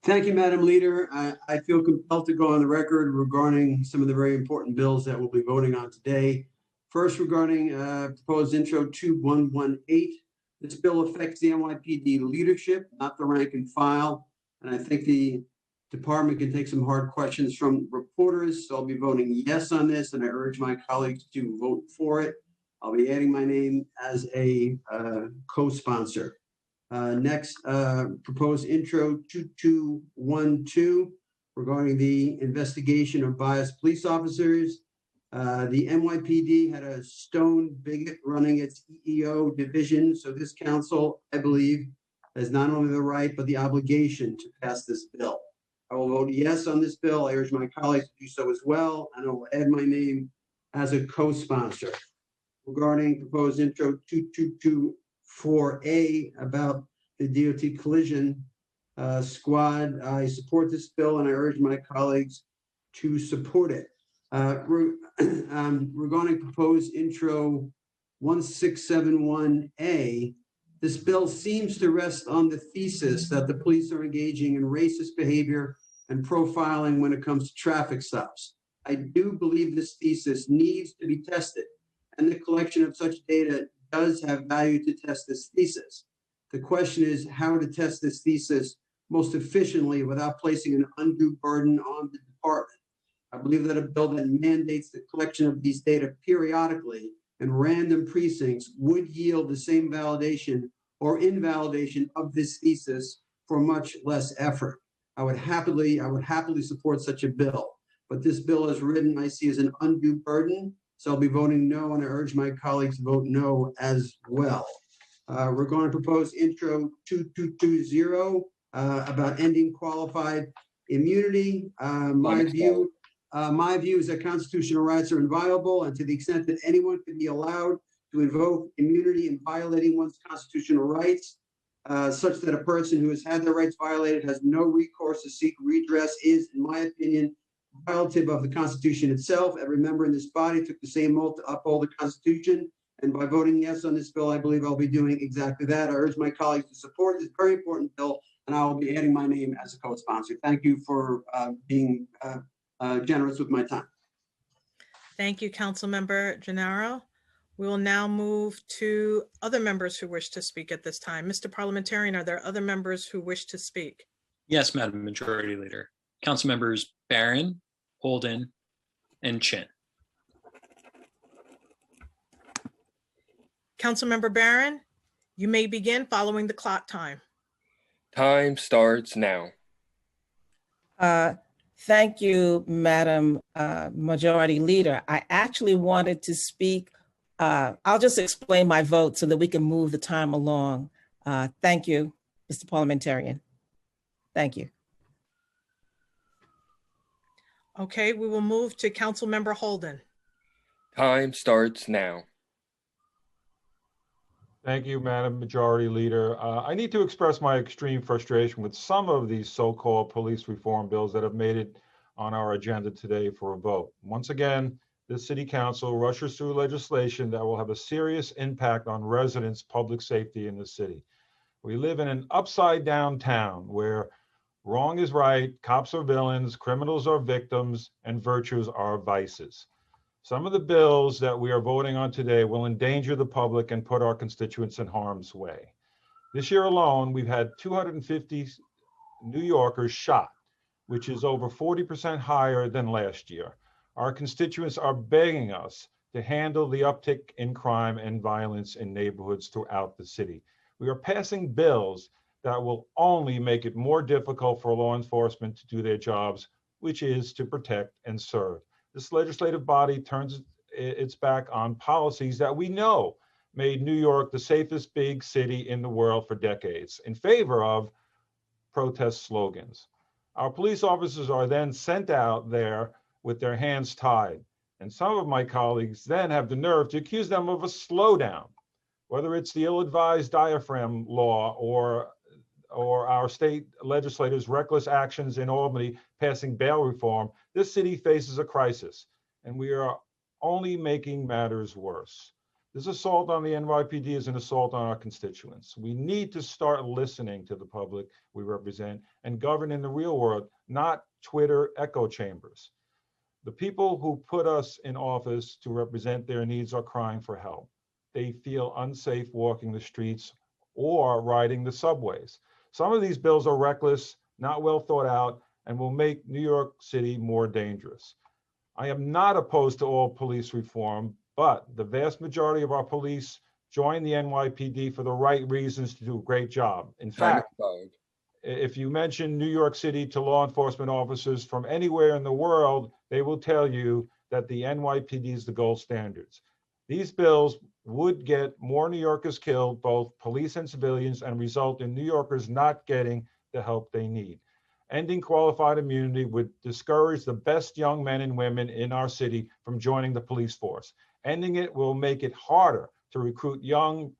Thank you, Madam Leader. I feel compelled to go on the record regarding some of the very important bills that we'll be voting on today. First, regarding proposed Intro 2118. This bill affects the NYPD leadership, not the rank and file. And I think the department can take some hard questions from reporters. So I'll be voting yes on this, and I urge my colleagues to vote for it. I'll be adding my name as a co-sponsor. Next, proposed Intro 2212 regarding the investigation of biased police officers. The NYPD had a stone bigot running its EEO division. So this council, I believe, has not only the right, but the obligation to pass this bill. I will vote yes on this bill. I urge my colleagues to do so as well. And I will add my name as a co-sponsor. Regarding proposed Intro 2224A about the DOT collision squad, I support this bill and I urge my colleagues to support it. Regarding proposed Intro 1671A, this bill seems to rest on the thesis that the police are engaging in racist behavior and profiling when it comes to traffic stops. I do believe this thesis needs to be tested, and the collection of such data does have value to test this thesis. The question is how to test this thesis most efficiently without placing an undue burden on the department. I believe that a bill that mandates the collection of these data periodically and random precincts would yield the same validation or invalidation of this thesis for much less effort. I would happily support such a bill, but this bill as written I see as an undue burden, so I'll be voting no, and I urge my colleagues to vote no as well. We're going to propose intro 2220 about ending qualified immunity. My view is that constitutional rights are inviolable, and to the extent that anyone can be allowed to invoke immunity in violating one's constitutional rights, such that a person who has had their rights violated has no recourse to seek redress is, in my opinion, violative of the Constitution itself. Every member in this body took the same oath to uphold the Constitution, and by voting yes on this bill, I believe I'll be doing exactly that. I urge my colleagues to support this very important bill, and I will be adding my name as a co-sponsor. Thank you for being generous with my time. Thank you, Councilmember Gennaro. We will now move to other members who wish to speak at this time. Mr. Parliamentarian, are there other members who wish to speak? Yes, Madam Majority Leader. Council members Barron, Holden, and Chin. Councilmember Barron, you may begin following the clock time. Time starts now. Thank you, Madam Majority Leader. I actually wanted to speak. I'll just explain my vote so that we can move the time along. Thank you, Mr. Parliamentarian. Thank you. Okay, we will move to Councilmember Holden. Time starts now. Thank you, Madam Majority Leader. I need to express my extreme frustration with some of these so-called police reform bills that have made it on our agenda today for a vote. Once again, the City Council rushes through legislation that will have a serious impact on residents' public safety in the city. We live in an upside-down town where wrong is right, cops are villains, criminals are victims, and virtues are vices. Some of the bills that we are voting on today will endanger the public and put our constituents in harm's way. This year alone, we've had 250 New Yorkers shot, which is over 40% higher than last year. Our constituents are begging us to handle the uptick in crime and violence in neighborhoods throughout the city. We are passing bills that will only make it more difficult for law enforcement to do their jobs, which is to protect and serve. This legislative body turns its back on policies that we know made New York the safest big city in the world for decades in favor of protest slogans. Our police officers are then sent out there with their hands tied. And some of my colleagues then have the nerve to accuse them of a slowdown, whether it's the ill-advised diaphragm law or our state legislators' reckless actions in Albany passing bail reform. This city faces a crisis, and we are only making matters worse. This assault on the NYPD is an assault on our constituents. We need to start listening to the public we represent and govern in the real world, not Twitter echo chambers. The people who put us in office to represent their needs are crying for help. They feel unsafe walking the streets or riding the subways. Some of these bills are reckless, not well thought out, and will make New York City more dangerous. I am not opposed to all police reform, but the vast majority of our police join the NYPD for the right reasons to do a great job. In fact, if you mention New York City to law enforcement officers from anywhere in the world, they will tell you that the NYPD is the gold standards. These bills would get more New Yorkers killed, both police and civilians, and result in New Yorkers not getting the help they need. Ending qualified immunity would discourage the best young men and women in our city from joining the police force. Ending it will make it harder to recruit young,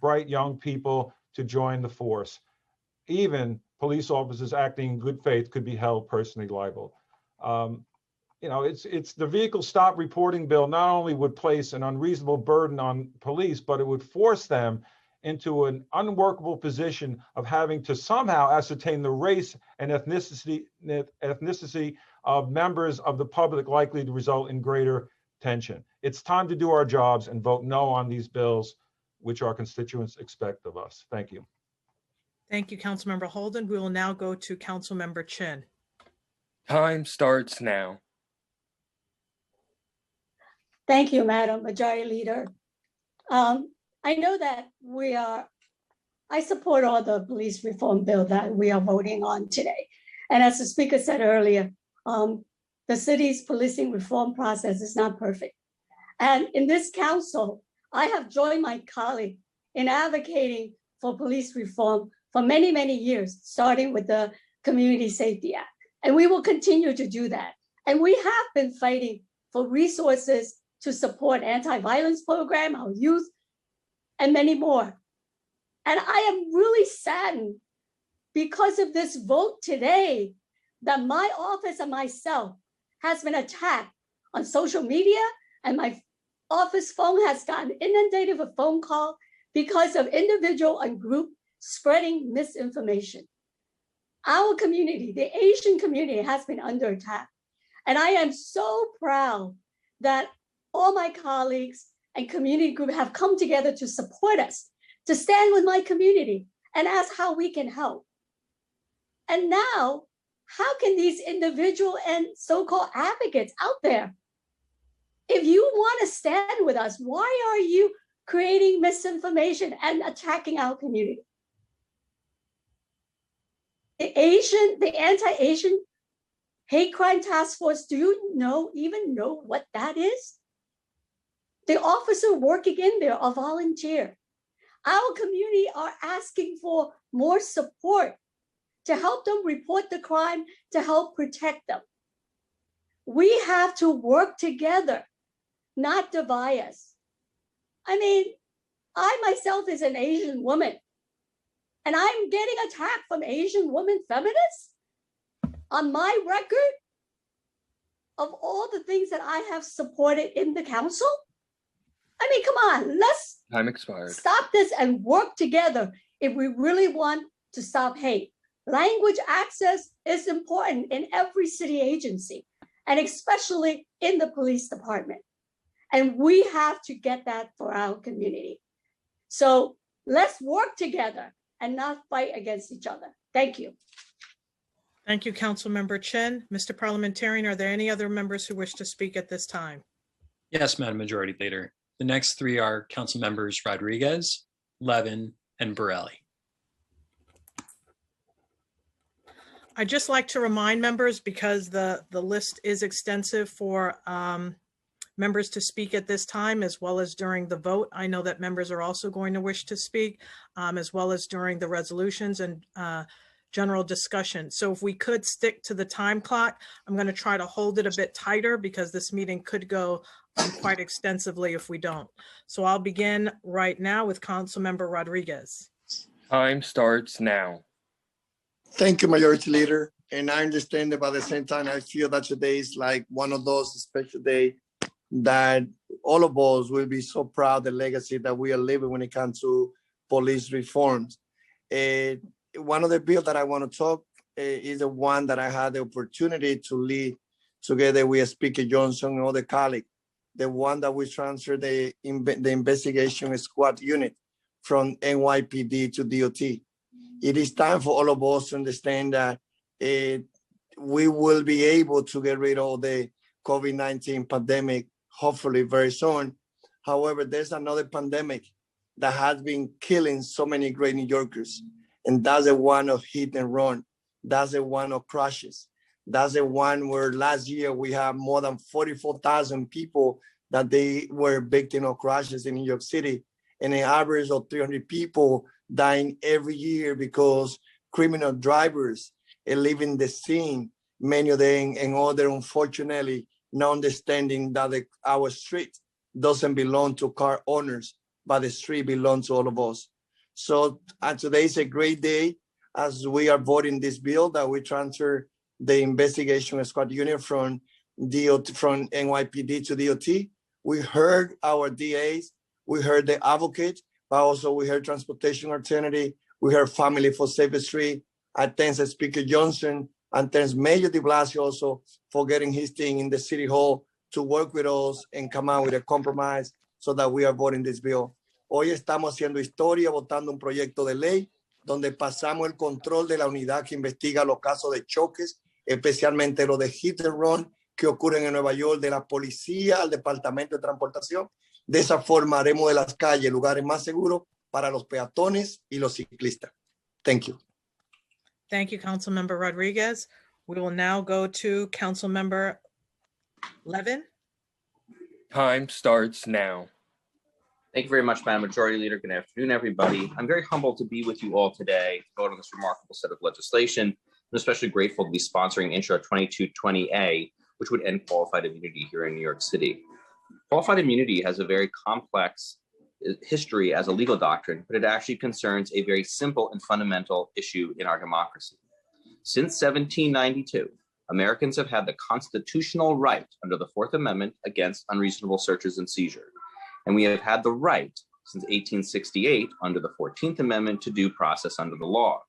bright young people to join the force. Even police officers acting in good faith could be held personally liable. It's the vehicle stop reporting bill not only would place an unreasonable burden on police, but it would force them into an unworkable position of having to somehow ascertain the race and ethnicity of members of the public, likely to result in greater tension. It's time to do our jobs and vote no on these bills, which our constituents expect of us. Thank you. Thank you, Councilmember Holden. We will now go to Councilmember Chin. Time starts now. Thank you, Madam Majority Leader. I know that I support all the police reform bill that we are voting on today. And as the speaker said earlier, the city's policing reform process is not perfect. And in this council, I have joined my colleague in advocating for police reform for many, many years, starting with the Community Safety Act. And we will continue to do that. And we have been fighting for resources to support anti-violence program, our youth, and many more. And I am really saddened because of this vote today that my office and myself has been attacked on social media, and my office phone has gotten inundated with phone calls because of individual and group spreading misinformation. Our community, the Asian community, has been under attack. And I am so proud that all my colleagues and community group have come together to support us, to stand with my community and ask how we can help. And now, how can these individual and so-called advocates out there, if you want to stand with us, why are you creating misinformation and attacking our community? The anti-Asian hate crime task force, do you even know what that is? The officer working in there are volunteer. Our community are asking for more support to help them report the crime, to help protect them. We have to work together, not divide us. I mean, I myself is an Asian woman, and I'm getting attacked from Asian women feminists on my record of all the things that I have supported in the council. I mean, come on, let's Time expired. stop this and work together if we really want to stop hate. Language access is important in every city agency, and especially in the police department. And we have to get that for our community. So let's work together and not fight against each other. Thank you. Thank you, Councilmember Chen. Mr. Parliamentarian, are there any other members who wish to speak at this time? Yes, Madam Majority Leader. The next three are Council Members Rodriguez, Levin, and Borelli. I'd just like to remind members, because the list is extensive for members to speak at this time, as well as during the vote. I know that members are also going to wish to speak, as well as during the resolutions and general discussion. So if we could stick to the time clock, I'm going to try to hold it a bit tighter because this meeting could go quite extensively if we don't. So I'll begin right now with Councilmember Rodriguez. Time starts now. Thank you, Majority Leader. And I understand that, but at the same time, I feel that today is like one of those special days that all of us will be so proud of the legacy that we are living when it comes to police reforms. One of the bills that I want to talk is the one that I had the opportunity to lead together with Speaker Johnson and other colleagues, the one that we transferred the investigation squad unit from NYPD to DOT. It is time for all of us to understand that we will be able to get rid of the COVID-19 pandemic, hopefully very soon. However, there's another pandemic that has been killing so many great New Yorkers. And that's the one of hit and run. That's the one of crashes. That's the one where last year we had more than 44,000 people that they were victims of crashes in New York City, and an average of 300 people dying every year because criminal drivers are leaving the scene, many of them and other, unfortunately, not understanding that our street doesn't belong to car owners, but the street belongs to all of us. So today is a great day as we are voting this bill that we transfer the investigation squad unit from NYPD to DOT. We heard our DAs, we heard the advocate, but also we heard transportation alternative, we heard Family for Safe Street. I thank Speaker Johnson and thanks Mayor de Blasio also for getting his team in the City Hall to work with us and come out with a compromise so that we are voting this bill. Hoy estamos haciendo historia, votando un proyecto de ley donde pasamos el control de la unidad que investiga los casos de choques, especialmente los de hit and run que ocurren en Nueva York, de la policía al Departamento de Transportación. De esa forma haremos de las calles lugares más seguros para los peatones y los ciclistas. Thank you. Thank you, Councilmember Rodriguez. We will now go to Councilmember Levin. Time starts now. Thank you very much, Madam Majority Leader. Good afternoon, everybody. I'm very humbled to be with you all today to vote on this remarkable set of legislation. I'm especially grateful to be sponsoring Intro 2220A, which would end qualified immunity here in New York City. Qualified immunity has a very complex history as a legal doctrine, but it actually concerns a very simple and fundamental issue in our democracy. Since 1792, Americans have had the constitutional right under the Fourth Amendment against unreasonable searches and seizure. And we have had the right since 1868 under the 14th Amendment to due process under the law.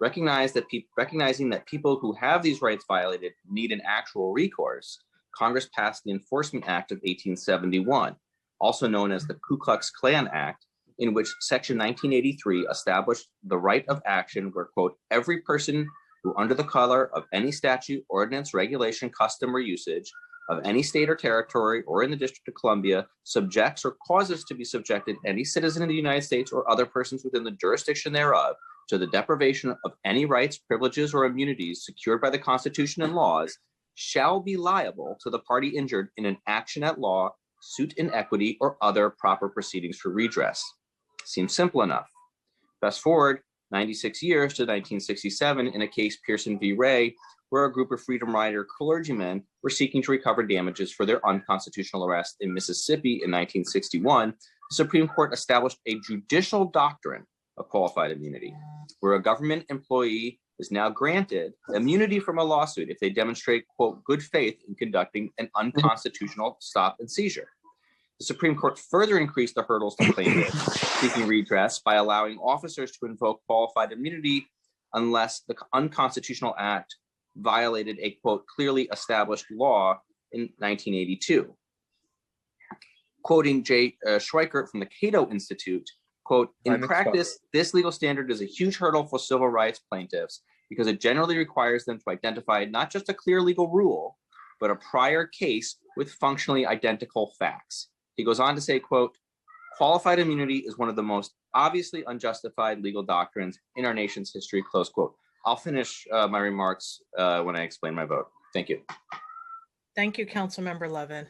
Recognizing that people who have these rights violated need an actual recourse, Congress passed the Enforcement Act of 1871, also known as the Ku Klux Klan Act, in which Section 1983 established the right of action where, quote, every person who under the color of any statute, ordinance, regulation, custom, or usage of any state or territory or in the District of Columbia subjects or causes to be subjected any citizen of the United States or other persons within the jurisdiction thereof to the deprivation of any rights, privileges, or immunities secured by the Constitution and laws shall be liable to the party injured in an action at law, suit in equity, or other proper proceedings for redress. Seems simple enough. Fast forward 96 years to 1967 in a case Pearson v. Ray, where a group of Freedom Rider clergymen were seeking to recover damages for their unconstitutional arrest in Mississippi in 1961. The Supreme Court established a judicial doctrine of qualified immunity, where a government employee is now granted immunity from a lawsuit if they demonstrate, quote, good faith in conducting an unconstitutional stop and seizure. The Supreme Court further increased the hurdles to plaintiffs seeking redress by allowing officers to invoke qualified immunity unless the unconstitutional act violated a, quote, clearly established law in 1982. Quoting Jay Schweikert from the Cato Institute, quote, in practice, this legal standard is a huge hurdle for civil rights plaintiffs because it generally requires them to identify not just a clear legal rule, but a prior case with functionally identical facts. He goes on to say, quote, qualified immunity is one of the most obviously unjustified legal doctrines in our nation's history, close quote. I'll finish my remarks when I explain my vote. Thank you. Thank you, Councilmember Levin.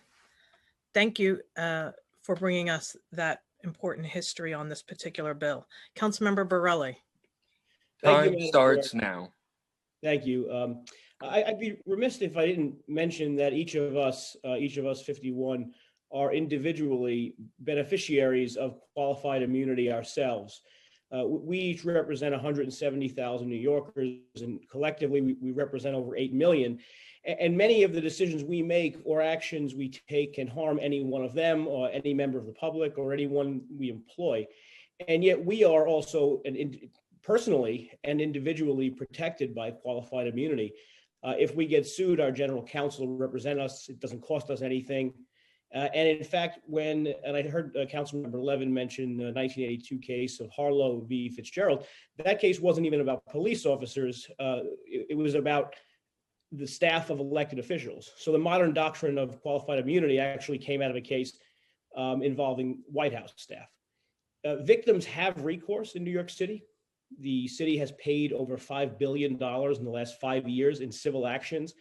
Thank you for bringing us that important history on this particular bill. Councilmember Borelli. Time starts now. Thank you. I'd be remiss if I didn't mention that each of us 51, are individually beneficiaries of qualified immunity ourselves. We each represent 170,000 New Yorkers, and collectively we represent over 8 million. And many of the decisions we make or actions we take can harm any one of them or any member of the public or anyone we employ. And yet we are also personally and individually protected by qualified immunity. If we get sued, our general counsel will represent us. It doesn't cost us anything. And in fact, and I heard Councilmember Levin mention the 1982 case of Harlow v. Fitzgerald, that case wasn't even about police officers. It was about the staff of elected officials. So the modern doctrine of qualified immunity actually came out of a case involving White House staff. Victims have recourse in New York City. The city has paid over $5 billion in the last 5 years in civil actions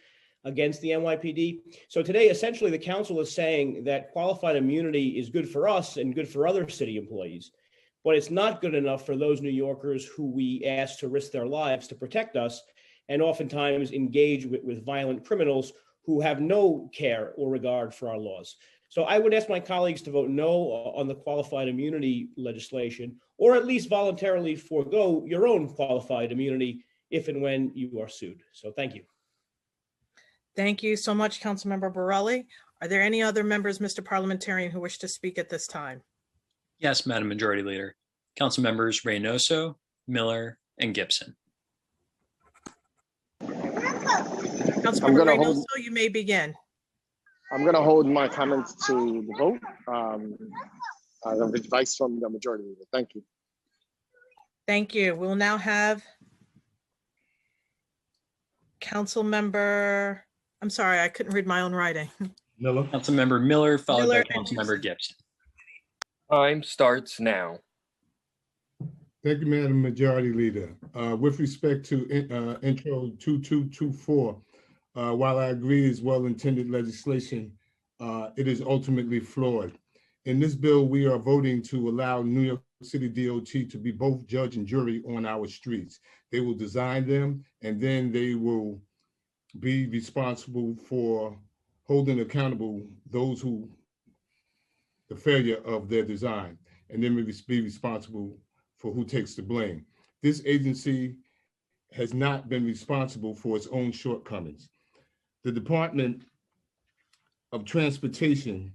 against the NYPD. So today, essentially, the council is saying that qualified immunity is good for us and good for other city employees, but it's not good enough for those New Yorkers who we ask to risk their lives to protect us and oftentimes engage with violent criminals who have no care or regard for our laws. So I would ask my colleagues to vote no on the qualified immunity legislation, or at least voluntarily forego your own qualified immunity if and when you are sued. So thank you. Thank you so much, Councilmember Borelli. Are there any other members, Mr. Parliamentarian, who wish to speak at this time? Yes, Madam Majority Leader. Council members Reynoso, Miller, and Gibson. Councilmember Reynoso, you may begin. I'm going to hold my comments to the vote of advice from the Majority Leader. Thank you. Thank you. We'll now have I'm sorry, I couldn't read my own writing. Miller. Councilmember Miller, followed Miller by and Councilmember Gibson. Time starts now. Thank you, Madam Majority Leader. With respect to Intro 2224, while I agree it's well-intended legislation, it is ultimately flawed. In this bill, we are voting to allow New York City DOT to be both judge and jury on our streets. They will design them, and then they will be responsible for holding accountable those who, the failure of their design, and then be responsible for who takes the blame. This agency has not been responsible for its own shortcomings. The Department of Transportation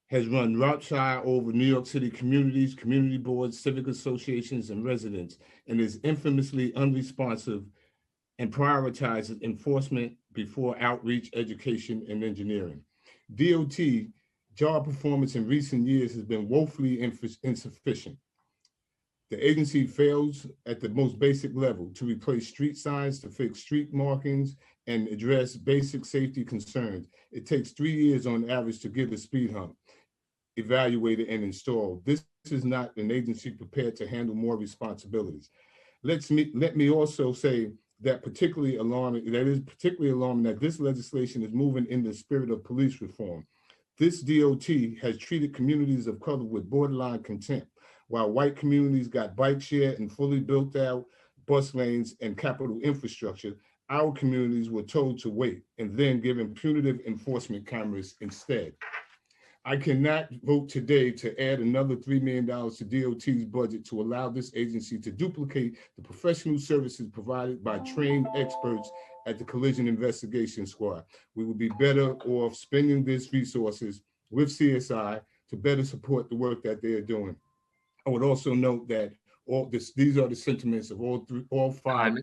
has run roughshod over New York City communities, community boards, civic associations, and residents, and is infamously unresponsive and prioritizes enforcement before outreach, education, and engineering. DOT job performance in recent years has been woefully insufficient. The agency fails at the most basic level to replace street signs, to fix street markings, and address basic safety concerns. It takes 3 years on average to get a speed hump evaluated and installed. This is not an agency prepared to handle more responsibilities. Let me also say that particularly alarming that this legislation is moving in the spirit of police reform. This DOT has treated communities of color with borderline contempt, while white communities got bike share and fully built out bus lanes and capital infrastructure. Our communities were told to wait and then given punitive enforcement cameras instead. I cannot vote today to add another $3 million to DOT's budget to allow this agency to duplicate the professional services provided by trained experts at the Collision Investigation Squad. We would be better off spending these resources with CSI to better support the work that they are doing. I would also note that these are the sentiments of all five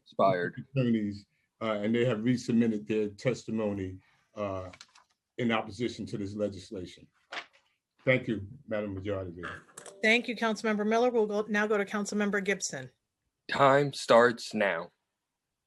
attorneys, and they have resubmitted their testimony in opposition to this legislation. Thank you, Madam Majority Leader. Thank you, Councilmember Miller. We'll now go to Councilmember Gibson. Time starts now.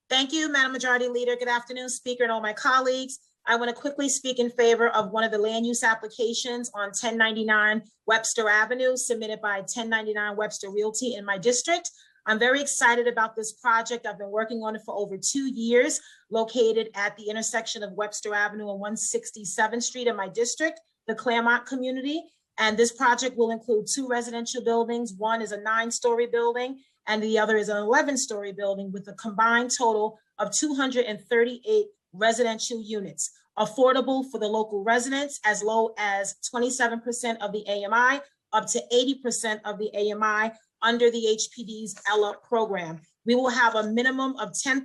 Thank you, Madam Majority Leader. Good afternoon, Speaker and all my colleagues. I want to quickly speak in favor of one of the land use applications on 1099 Webster Avenue submitted by 1099 Webster Realty in my district. I'm very excited about this project. I've been working on it for over 2 years, located at the intersection of Webster Avenue and 167th Street in my district, the Claremont community. And this project will include 2 residential buildings. One is a 9-story building and the other is an 11-story building with a combined total of 238 residential units, affordable for the local residents, as low as 27% of the AMI, up to 80% of the AMI under the HPD's ELA program. We will have a minimum of 10%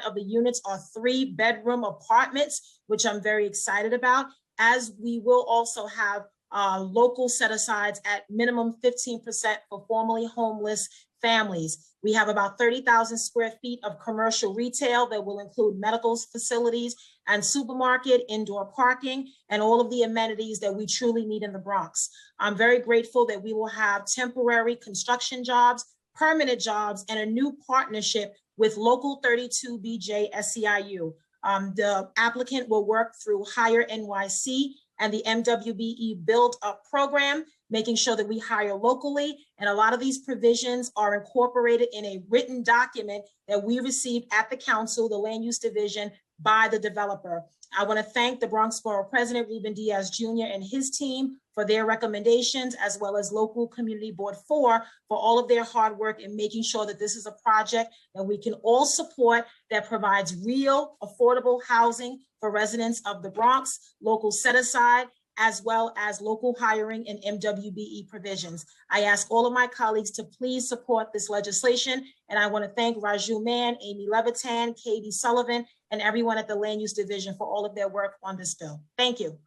of the units are 3-bedroom apartments, which I'm very excited about, as we will also have local set-asides at minimum 15% for formerly homeless families. We have about 30,000 square feet of commercial retail that will include medical facilities and supermarket, indoor parking, and all of the amenities that we truly need in the Bronx. I'm very grateful that we will have temporary construction jobs, permanent jobs, and a new partnership with Local 32 BJ SEIU. The applicant will work through Hire NYC and the MWBE Build Up program, making sure that we hire locally. And a lot of these provisions are incorporated in a written document that we received at the council, the land use division, by the developer. I want to thank the Bronx Borough President, Ruben Diaz Jr. and his team for their recommendations, as well as Local Community Board 4 for all of their hard work in making sure that this is a project that we can all support that provides real affordable housing for residents of the Bronx, local set aside, as well as local hiring and MWBE provisions. I ask all of my colleagues to please support this legislation. And I want to thank Raju Mann, Amy Levitan, Katie Sullivan, and everyone at the Land Use Division for all of their work on this bill. Thank you.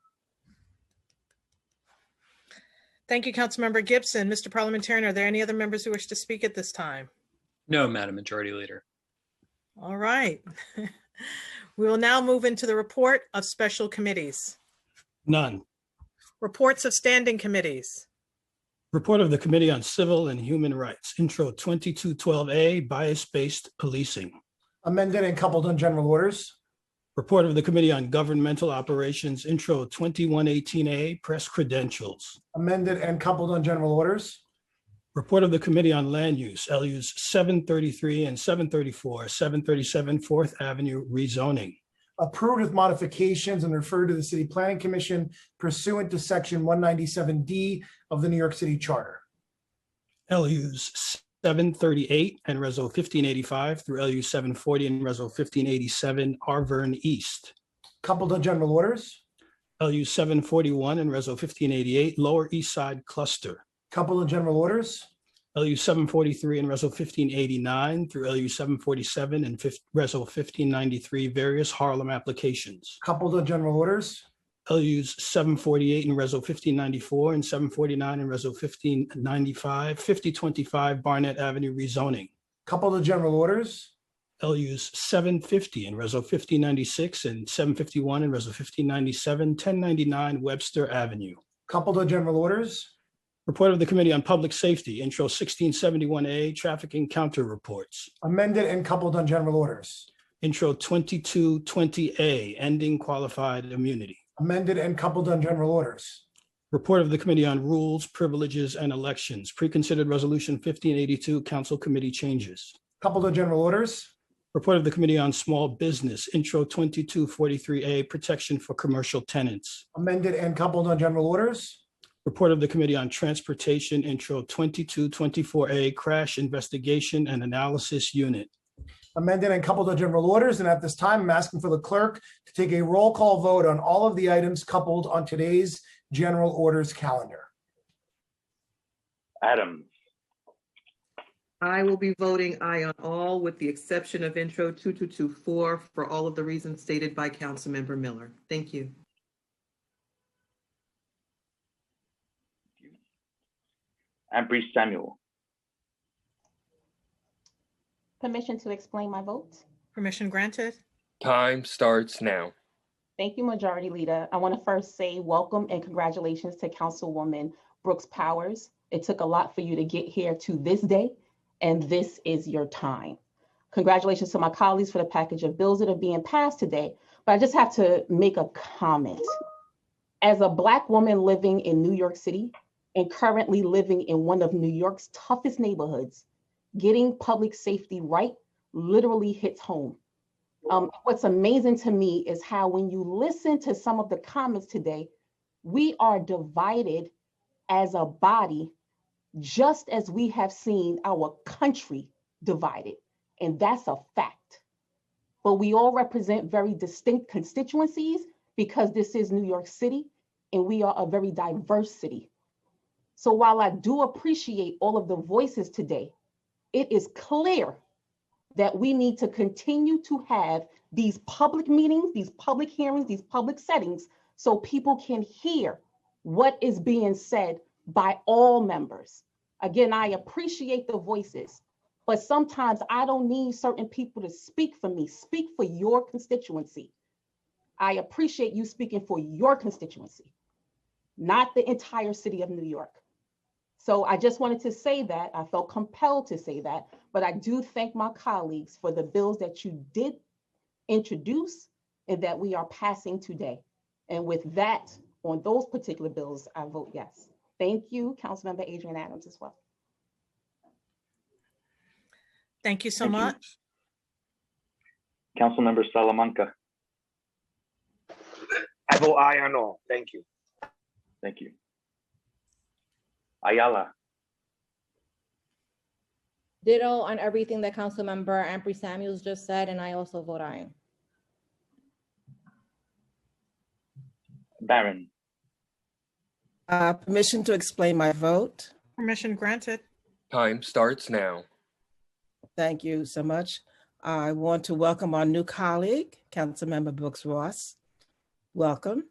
Thank you, Councilmember Gibson. Mr. Parliamentarian, are there any other members who wish to speak at this time? No, Madam Majority Leader. All right. We will now move into the report of special committees. None. Reports of standing committees. Report of the Committee on Civil and Human Rights, Intro 2212A, Bias-Based Policing. Amended and coupled on general orders. Report of the Committee on Governmental Operations, Intro 2118A, Press Credentials. Amended and coupled on general orders. Report of the Committee on Land Use, LUs 733 and 734, 737 4th Avenue rezoning. Approved with modifications and referred to the City Planning Commission pursuant to Section 197D of the New York City Charter. LUs 738 and Reso 1585 through LU 740 and Reso 1587, Arverne East. Coupled on general orders. LU 741 and Reso 1588, Lower East Side Cluster. Coupled on general orders. LU 743 and Reso 1589 through LU 747 and Reso 1593, various Harlem applications. Coupled on general orders. LUs 748 and Reso 1594 and 749 and Reso 1595, 5025 Barnett Avenue rezoning. Coupled on general orders. LUs 750 and Reso 1596 and 751 and Reso 1597, 1099 Webster Avenue. Coupled on general orders. Report of the Committee on Public Safety, Intro 1671A, Traffic Encounter Reports. Amended and coupled on general orders. Intro 2220A, Ending Qualified Immunity. Amended and coupled on general orders. Report of the Committee on Rules, Privileges, and Elections, Preconsidered Resolution 1582, Council Committee Changes. Coupled on general orders. Report of the Committee on Small Business, Intro 2243A, Protection for Commercial Tenants. Amended and coupled on general orders. Report of the Committee on Transportation, Intro 2224A, Crash Investigation and Analysis Unit. Amended and coupled on general orders. And at this time, I'm asking for the clerk to take a roll call vote on all of the items coupled on today's general orders calendar. Adams. I will be voting aye on all with the exception of Intro 2224 for all of the reasons stated by Councilmember Miller. Thank you. Ampry Samuel. Permission to explain my vote. Permission granted. Time starts now. Thank you, Majority Leader. I want to first say welcome and congratulations to Councilwoman Brooks Powers. It took a lot for you to get here to this day, and this is your time. Congratulations to my colleagues for the package of bills that are being passed today, but I just have to make a comment. As a Black woman living in New York City and currently living in one of New York's toughest neighborhoods, getting public safety right literally hits home. What's amazing to me is how when you listen to some of the comments today, we are divided as a body, just as we have seen our country divided. And that's a fact. But we all represent very distinct constituencies because this is New York City and we are a very diverse city. So while I do appreciate all of the voices today, it is clear that we need to continue to have these public meetings, these public hearings, these public settings, so people can hear what is being said by all members. Again, I appreciate the voices, but sometimes I don't need certain people to speak for me, speak for your constituency. I appreciate you speaking for your constituency, not the entire city of New York. So I just wanted to say that. I felt compelled to say that, but I do thank my colleagues for the bills that you did introduce and that we are passing today. And with that, on those particular bills, I vote yes. Thank you, Councilmember Adrienne Adams as well. Thank you so much. Councilmember Salamanca. I vote aye on all. Thank you. Thank you. Ayala. Ditto on everything that Councilmember Ampry Samuels just said, and I also vote aye. Barron. Permission to explain my vote. Permission granted. Time starts now. Thank you so much. I want to welcome our new colleague, Councilmember Brooks Ross. Welcome.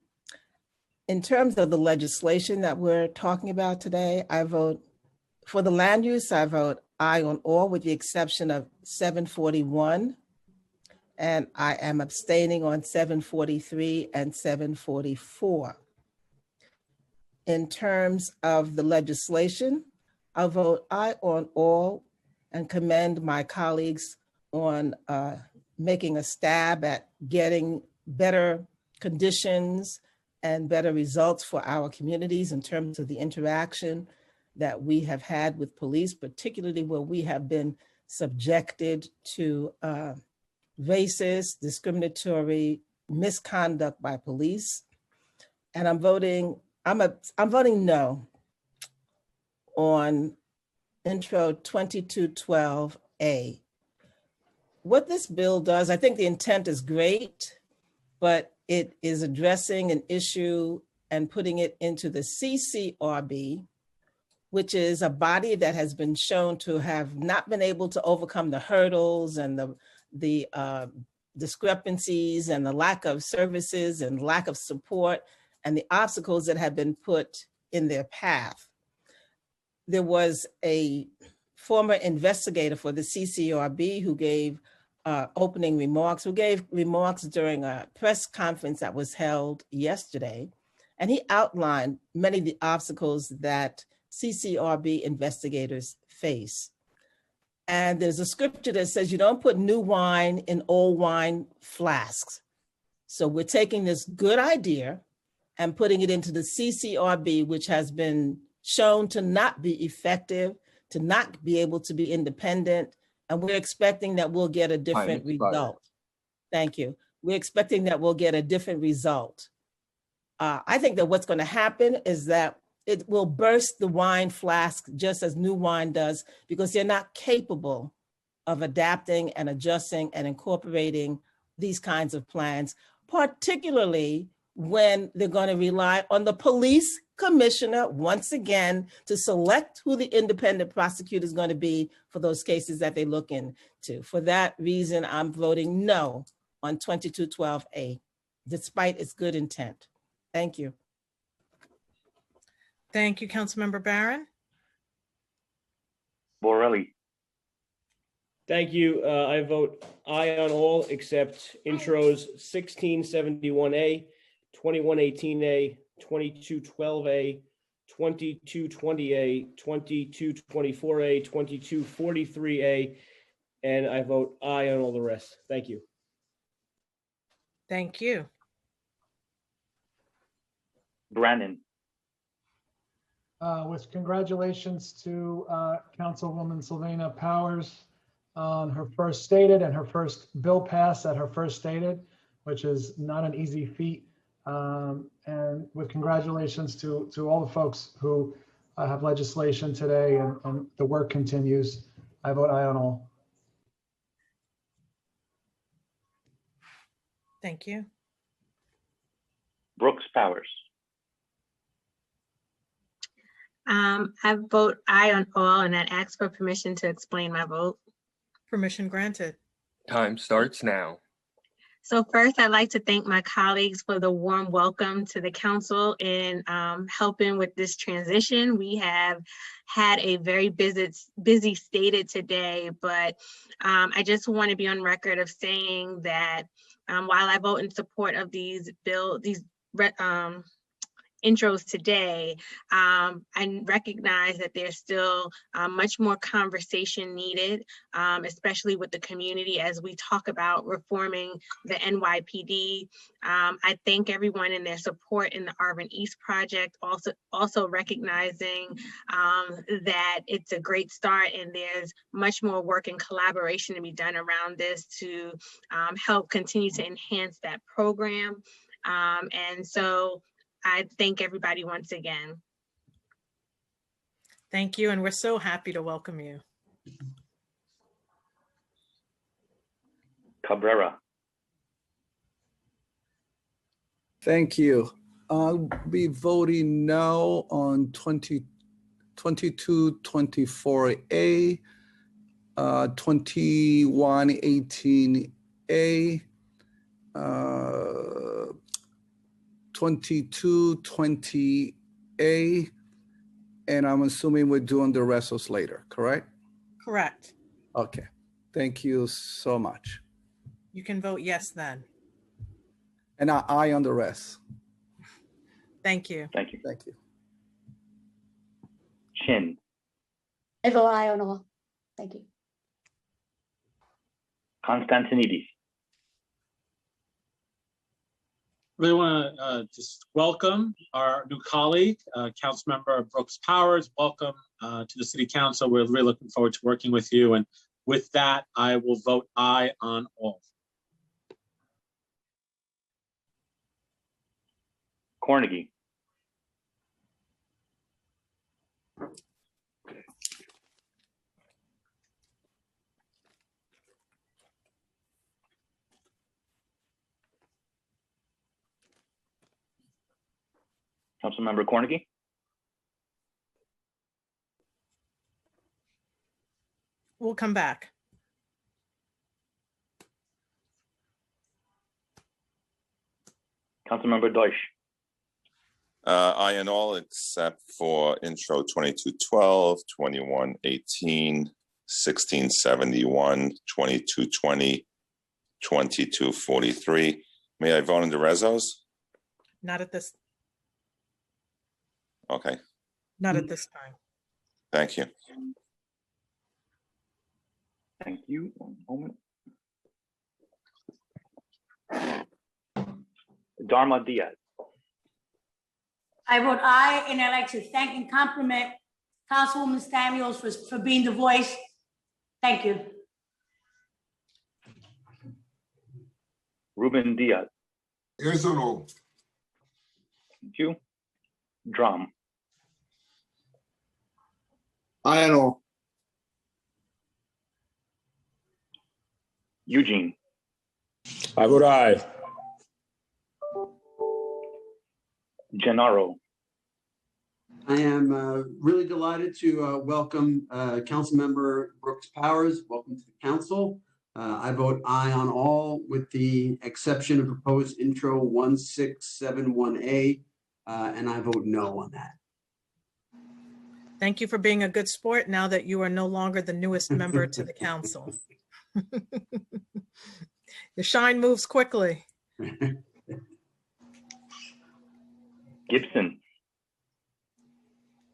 In terms of the legislation that we're talking about today, I vote for the land use. I vote aye on all with the exception of 741. And I am abstaining on 743 and 744. In terms of the legislation, I'll vote aye on all and commend my colleagues on making a stab at getting better conditions and better results for our communities in terms of the interaction that we have had with police, particularly where we have been subjected to racist, discriminatory misconduct by police. And I'm voting no on Intro 2212A. What this bill does, I think the intent is great, but it is addressing an issue and putting it into the CCRB, which is a body that has been shown to have not been able to overcome the hurdles and the discrepancies and the lack of services and lack of support and the obstacles that have been put in their path. There was a former investigator for the CCRB who gave opening remarks, during a press conference that was held yesterday. And he outlined many of the obstacles that CCRB investigators face. And there's a scripture that says you don't put new wine in old wine flasks. So we're taking this good idea and putting it into the CCRB, which has been shown to not be effective, to not be able to be independent. And we're expecting that we'll get a different result. Thank you. We're expecting that we'll get a different result. I think that what's going to happen is that it will burst the wine flask just as new wine does, because they're not capable of adapting and adjusting and incorporating these kinds of plans, particularly when they're going to rely on the police commissioner once again to select who the independent prosecutor is going to be for those cases that they look into. For that reason, I'm voting no on 2212A, despite its good intent. Thank you. Thank you, Councilmember Barron. Borelli. Thank you. I vote aye on all except intros 1671A, 2118A, 2212A, 2220A, 2224A, 2243A, and I vote aye on all the rest. Thank you. Thank you. Brannan. With congratulations to Councilwoman Sylvana Powers on her first stated and her first bill pass at her first stated, which is not an easy feat. And with congratulations to all the folks who have legislation today and the work continues. I vote aye on all. Thank you. Brooks Powers. I vote aye on all, and I'd ask for permission to explain my vote. Permission granted. Time starts now. So first, I'd like to thank my colleagues for the warm welcome to the council in helping with this transition. We have had a very busy stated today, but I just want to be on record of saying that while I vote in support of these intros today, I recognize that there's still much more conversation needed, especially with the community as we talk about reforming the NYPD. I thank everyone in their support in the Arvin East project, also recognizing that it's a great start and there's much more work and collaboration to be done around this to help continue to enhance that program. And so I thank everybody once again. Thank you, and we're so happy to welcome you. Cabrera. Thank you. I'll be voting no on 2224A, 2118A, 2220A, and I'm assuming we're doing the rest of later, correct? Correct. Okay, thank you so much. You can vote yes then. And aye on the rest. Thank you. Thank you. Thank you. Chin. I vote aye on all. Thank you. Constantinides. really want to just welcome our new colleague, Councilmember Brooks Powers. Welcome to the City Council. We're really looking forward to working with you. And with that, I will vote aye on all. Cornegy. Councilmember Cornegy. We'll come back. Councilmember Deutsch. Aye on all except for intro 2212, 2118, 1671, 2220, 2243. May I vote on the rezos? Not at this, Okay, not at this time. thank you. Thank you. One moment. Dharma Diaz. I vote aye, and I'd like to thank and compliment Councilwoman Samuels for being the voice. Thank you. Ruben Diaz. Yes or no? Thank you. Drum. Aye and all. Eugene. I vote aye. Gennaro. I am really delighted to welcome Councilmember Brooks Powers. Welcome to the council. I vote aye on all with the exception of proposed intro 1671A, and I vote no on that. Thank you for being a good sport now that you are no longer the newest member to the council. The shine moves quickly. Gibson.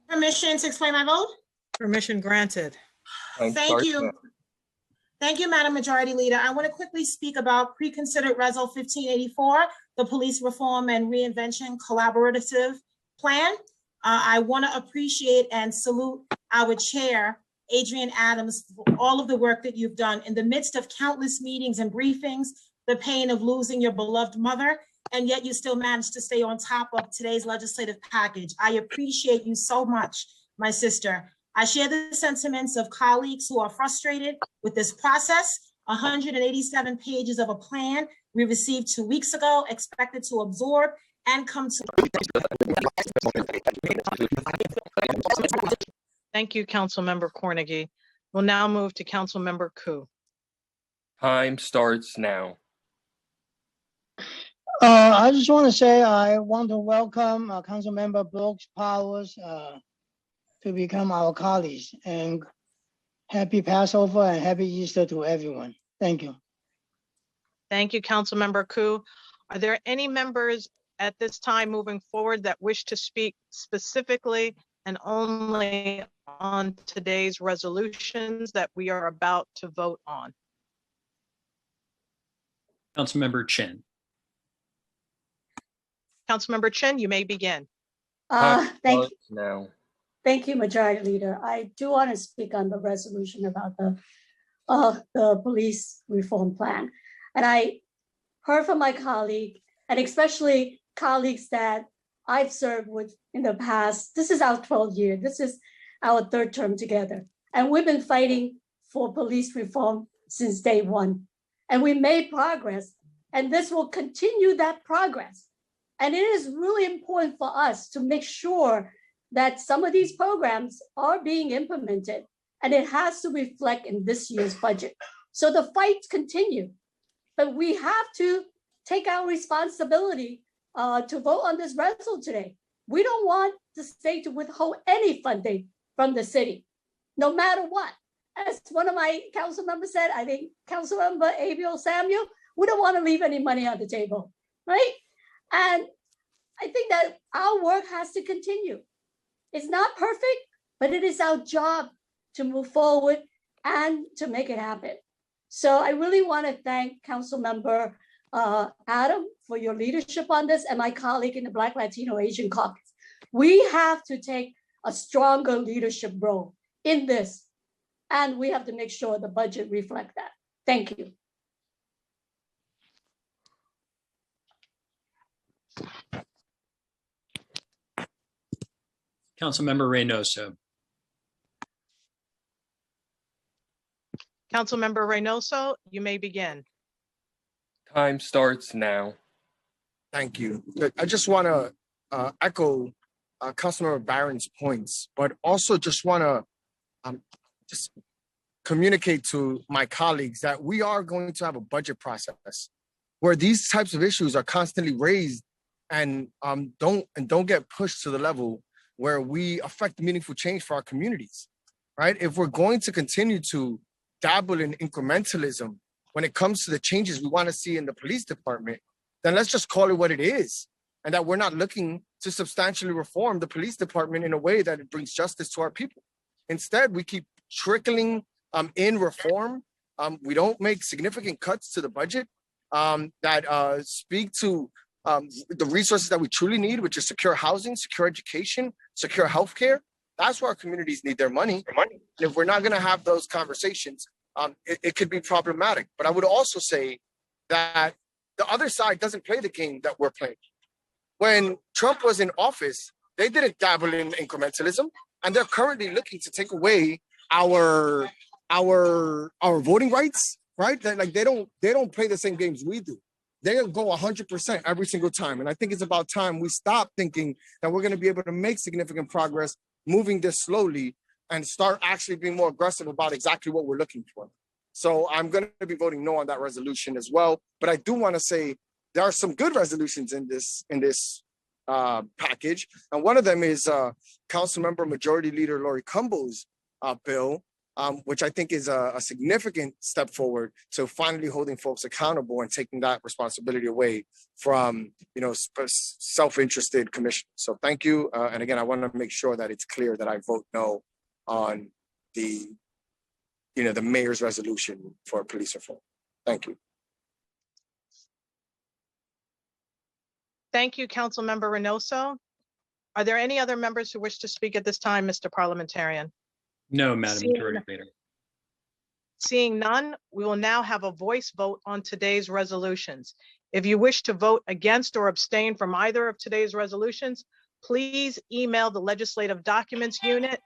Permission to explain my vote? Permission granted. Thank you. Thank you, Madam Majority Leader. I want to quickly speak about pre-considered Resol 1584, the Police Reform and Reinvention Collaborative Plan. I want to appreciate and salute our chair, Adrian Adams, for all of the work that you've done in the midst of countless meetings and briefings, the pain of losing your beloved mother, and yet you still managed to stay on top of today's legislative package. I appreciate you so much, my sister. I share the sentiments of colleagues who are frustrated with this process. 187 pages of a plan we received 2 weeks ago, expected to absorb and come to. Thank you, Councilmember Cornegy. We'll now move to Councilmember Ku. Time starts now. I just want to say I want to welcome Councilmember Brooks Powers to become our colleagues, and happy Passover and happy Easter to everyone. Thank you. Thank you, Councilmember Ku. Are there any members at this time moving forward that wish to speak specifically and only on today's resolutions that we are about to vote on? Councilmember Chin. Councilmember Chin, you may begin. Thank you. Now. Thank you, Majority Leader. I do want to speak on the resolution about the police reform plan. And I heard from my colleague, and especially colleagues that I've served with in the past. This is our 12th year. This is our third term together. And we've been fighting for police reform since day one. And we made progress, and this will continue that progress. And it is really important for us to make sure that some of these programs are being implemented, and it has to reflect in this year's budget. So the fights continue, but we have to take our responsibility to vote on this resolution today. We don't want the state to withhold any funding from the city, no matter what. As one of my council members said, I think Councilmember Adrian Samuel, we don't want to leave any money on the table, right? And I think that our work has to continue. It's not perfect, but it is our job to move forward and to make it happen. So I really want to thank Councilmember Adam, for your leadership on this, and my colleague in the Black, Latino, Asian Caucus. We have to take a stronger leadership role in this, and we have to make sure the budget reflect that. Thank you. Councilmember Reynoso. Councilmember Reynoso, you may begin. Time starts now. Thank you. I just want to echo Councilmember Barron's points, but also just want to just communicate to my colleagues that we are going to have a budget process where these types of issues are constantly raised and don't get pushed to the level where we affect meaningful change for our communities, right? If we're going to continue to dabble in incrementalism when it comes to the changes we want to see in the police department, then let's just call it what it is, and that we're not looking to substantially reform the police department in a way that it brings justice to our people. Instead, we keep trickling in reform. We don't make significant cuts to the budget that speak to the resources that we truly need, which is secure housing, secure education, secure healthcare. That's where our communities need their money. And if we're not going to have those conversations, it could be problematic. But I would also say that the other side doesn't play the game that we're playing. When Trump was in office, they didn't dabble in incrementalism, and they're currently looking to take away our voting rights, right? Like they don't play the same games we do. They'll go 100% every single time. And I think it's about time we stop thinking that we're going to be able to make significant progress moving this slowly and start actually being more aggressive about exactly what we're looking for. So I'm going to be voting no on that resolution as well. But I do want to say there are some good resolutions in this package. And one of them is Councilmember Majority Leader Lori Cumbo's bill, which I think is a significant step forward to finally holding folks accountable and taking that responsibility away from, self-interested commissioners. So thank you. And again, I want to make sure that it's clear that I vote no on the mayor's resolution for police reform. Thank you. Thank you, Councilmember Reynoso. Are there any other members who wish to speak at this time, Mr. Parliamentarian? No, Madam Majority Leader. Seeing none, we will now have a voice vote on today's resolutions. If you wish to vote against or abstain from either of today's resolutions, please email the Legislative Documents Unit.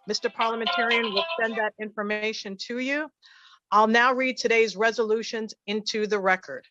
Mr. Parliamentarian will send that information to you. I'll now read today's resolutions into the record.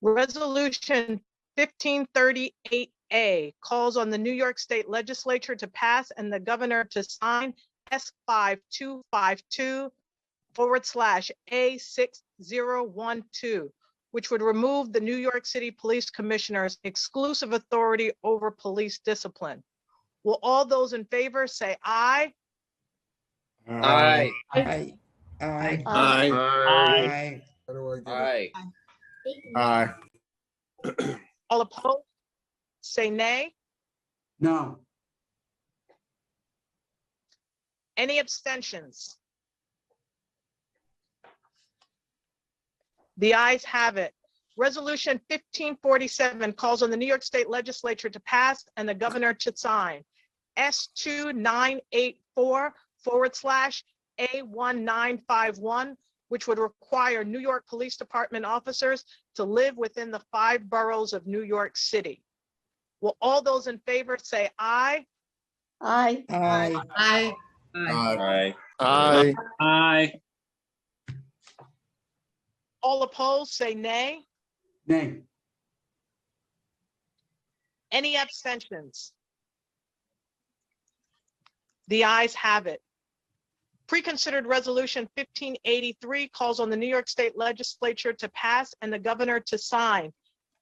Resolution 1538A calls on the New York State Legislature to pass and the governor to sign S5252/A6012, which would remove the New York City Police Commissioner's exclusive authority over police discipline. Will all those in favor say aye? Aye. Aye. Aye. Aye. Aye. Aye. All opposed? Say nay. No. Any abstentions? The ayes have it. Resolution 1547 calls on the New York State Legislature to pass and the governor to sign S2984/A1951, which would require New York Police Department officers to live within the 5 boroughs of New York City. Will all those in favor say aye? Aye. Aye. Aye. Aye. Aye. Aye. All opposed, say nay. Nay. Any abstentions? The ayes have it. Preconsidered Resolution 1583 calls on the New York State Legislature to pass and the governor to sign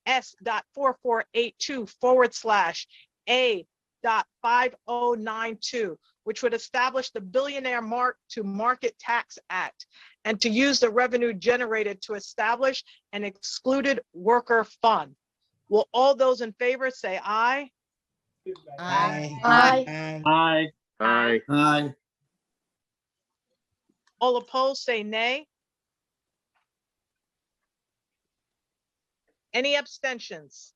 S.4482/A.5092, which would establish the Billionaire Mark-to-Market Tax Act and to use the revenue generated to establish an excluded worker fund. Will all those in favor say aye? Aye. Aye. Aye. Aye. Aye. All opposed, say nay. Any abstentions?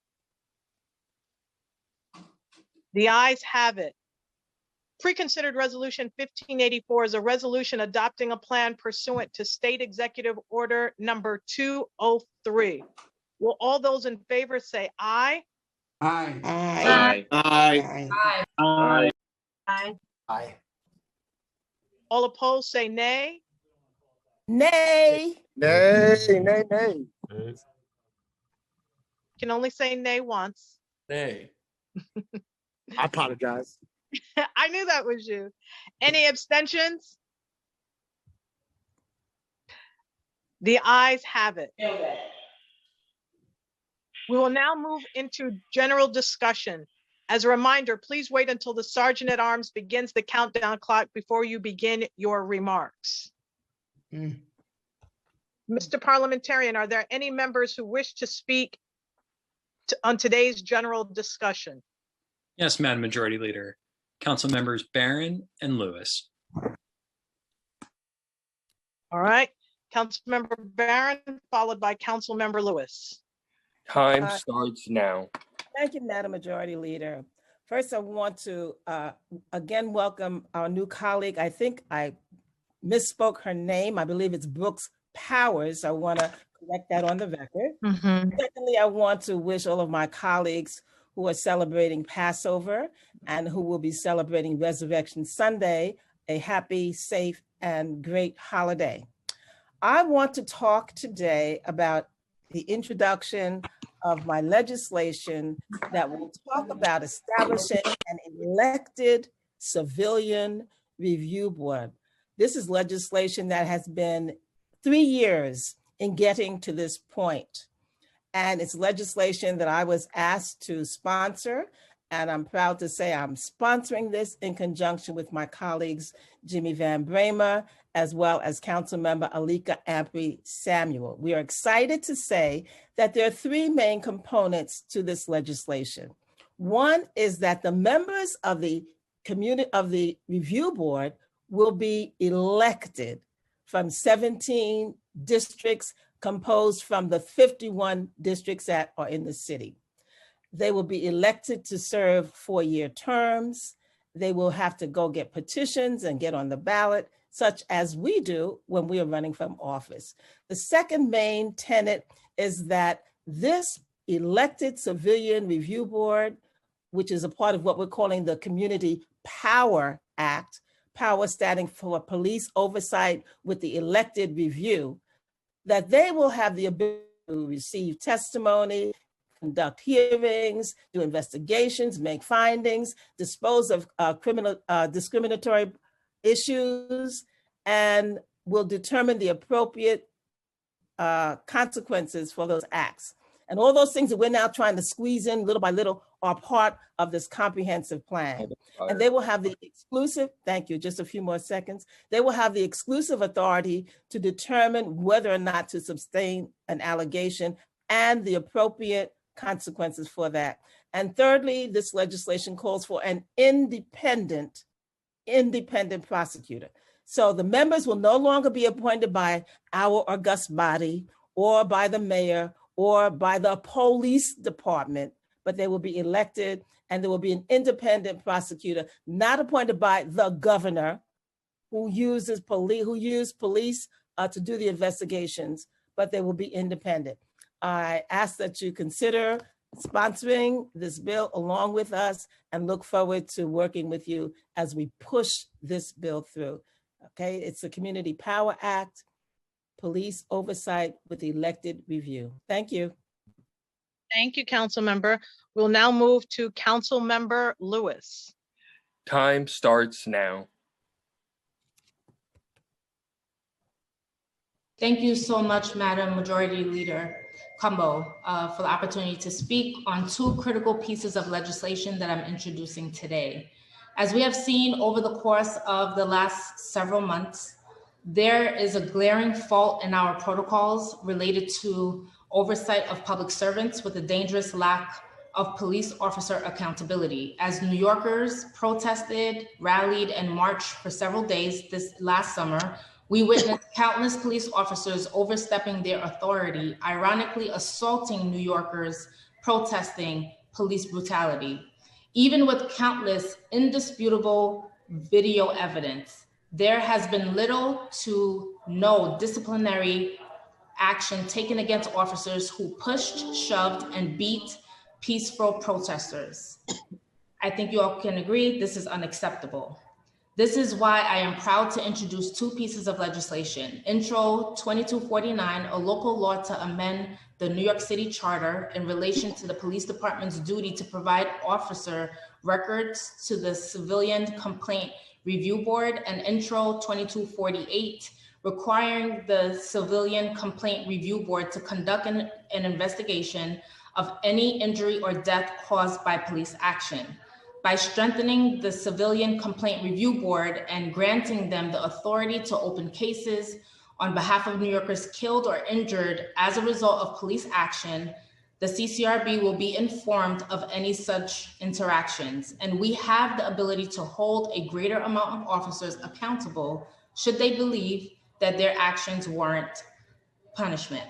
The ayes have it. Preconsidered Resolution 1584 is a resolution adopting a plan pursuant to State Executive Order number 203. Will all those in favor say aye? Aye. Aye. Aye. Aye. Aye. Aye. All opposed, say nay. Nay. Nay, nay, nay. Can only say nay once. Nay. I apologize. I knew that was you. Any abstentions? The ayes have it. We will now move into general discussion. As a reminder, please wait until the Sergeant at Arms begins the countdown clock before you begin your remarks. Mr. Parliamentarian, are there any members who wish to speak on today's general discussion? Yes, Madam Majority Leader. Council members Barron and Lewis. All right, Councilmember Barron, followed by Councilmember Lewis. Time starts now. Thank you, Madam Majority Leader. First, I want to again welcome our new colleague. I think I misspoke her name. I believe it's Brooks Powers. I want to correct that on the record. Secondly, I want to wish all of my colleagues who are celebrating Passover and who will be celebrating Resurrection Sunday a happy, safe, and great holiday. I want to talk today about the introduction of my legislation that will talk about establishing an elected civilian review board. This is legislation that has been 3 years in getting to this point. And it's legislation that I was asked to sponsor. And I'm proud to say I'm sponsoring this in conjunction with my colleagues, Jimmy Van Bramer, as well as Councilmember Alika Ampry Samuel. We are excited to say that there are 3 main components to this legislation. One is that the members of the review board will be elected from 17 districts composed from the 51 districts that are in the city. They will be elected to serve 4-year terms. They will have to go get petitions and get on the ballot, such as we do when we are running from office. The second main tenet is that this elected civilian review board, which is a part of what we're calling the Community Power Act, power standing for police oversight with the elected review, that they will have the ability to receive testimony, conduct hearings, do investigations, make findings, dispose of discriminatory issues, and will determine the appropriate consequences for those acts. And all those things that we're now trying to squeeze in little by little are part of this comprehensive plan. And they will have the exclusive, thank you, just a few more seconds. They will have the exclusive authority to determine whether or not to sustain an allegation and the appropriate consequences for that. And thirdly, this legislation calls for an independent prosecutor. So the members will no longer be appointed by our august body or by the mayor or by the police department, but they will be elected and there will be an independent prosecutor, not appointed by the governor who used police to do the investigations, but they will be independent. I ask that you consider sponsoring this bill along with us and look forward to working with you as we push this bill through. Okay, it's the Community Power Act, police oversight with elected review. Thank you. Thank you, Councilmember. We'll now move to Councilmember Lewis. Time starts now. Thank you so much, Madam Majority Leader Cumbo, for the opportunity to speak on 2 critical pieces of legislation that I'm introducing today. As we have seen over the course of the last several months, there is a glaring fault in our protocols related to oversight of public servants with a dangerous lack of police officer accountability. As New Yorkers protested, rallied, and marched for several days this last summer, We witnessed countless police officers overstepping their authority, ironically assaulting New Yorkers protesting police brutality. Even with countless indisputable video evidence, there has been little to no disciplinary action taken against officers who pushed, shoved, and beat peaceful protesters. I think you all can agree this is unacceptable. This is why I am proud to introduce two pieces of legislation. Intro 2249, a local law to amend the New York City Charter in relation to the police department's duty to provide officer records to the Civilian Complaint Review Board, and Intro 2248, requiring the Civilian Complaint Review Board to conduct an investigation of any injury or death caused by police action. By strengthening the Civilian Complaint Review Board and granting them the authority to open cases on behalf of New Yorkers killed or injured as a result of police action, the CCRB will be informed of any such interactions, and we have the ability to hold a greater amount of officers accountable should they believe that their actions warrant punishment.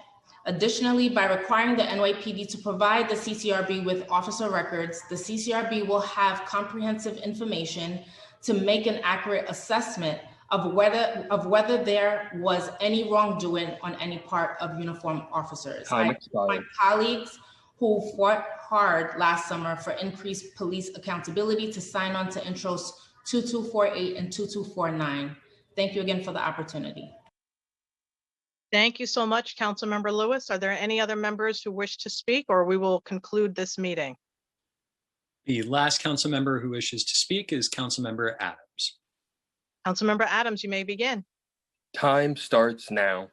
Additionally, by requiring the NYPD to provide the CCRB with officer records, the CCRB will have comprehensive information to make an accurate assessment of whether there was any wrongdoing on any part of uniformed officers. Time I expired. my colleagues who fought hard last summer for increased police accountability to sign on to intros 2248 and 2249. Thank you again for the opportunity. Thank you so much, Councilmember Lewis. Are there any other members who wish to speak, or we will conclude this meeting? The last council member who wishes to speak is Councilmember Adams. Councilmember Adams, you may begin. Time starts now.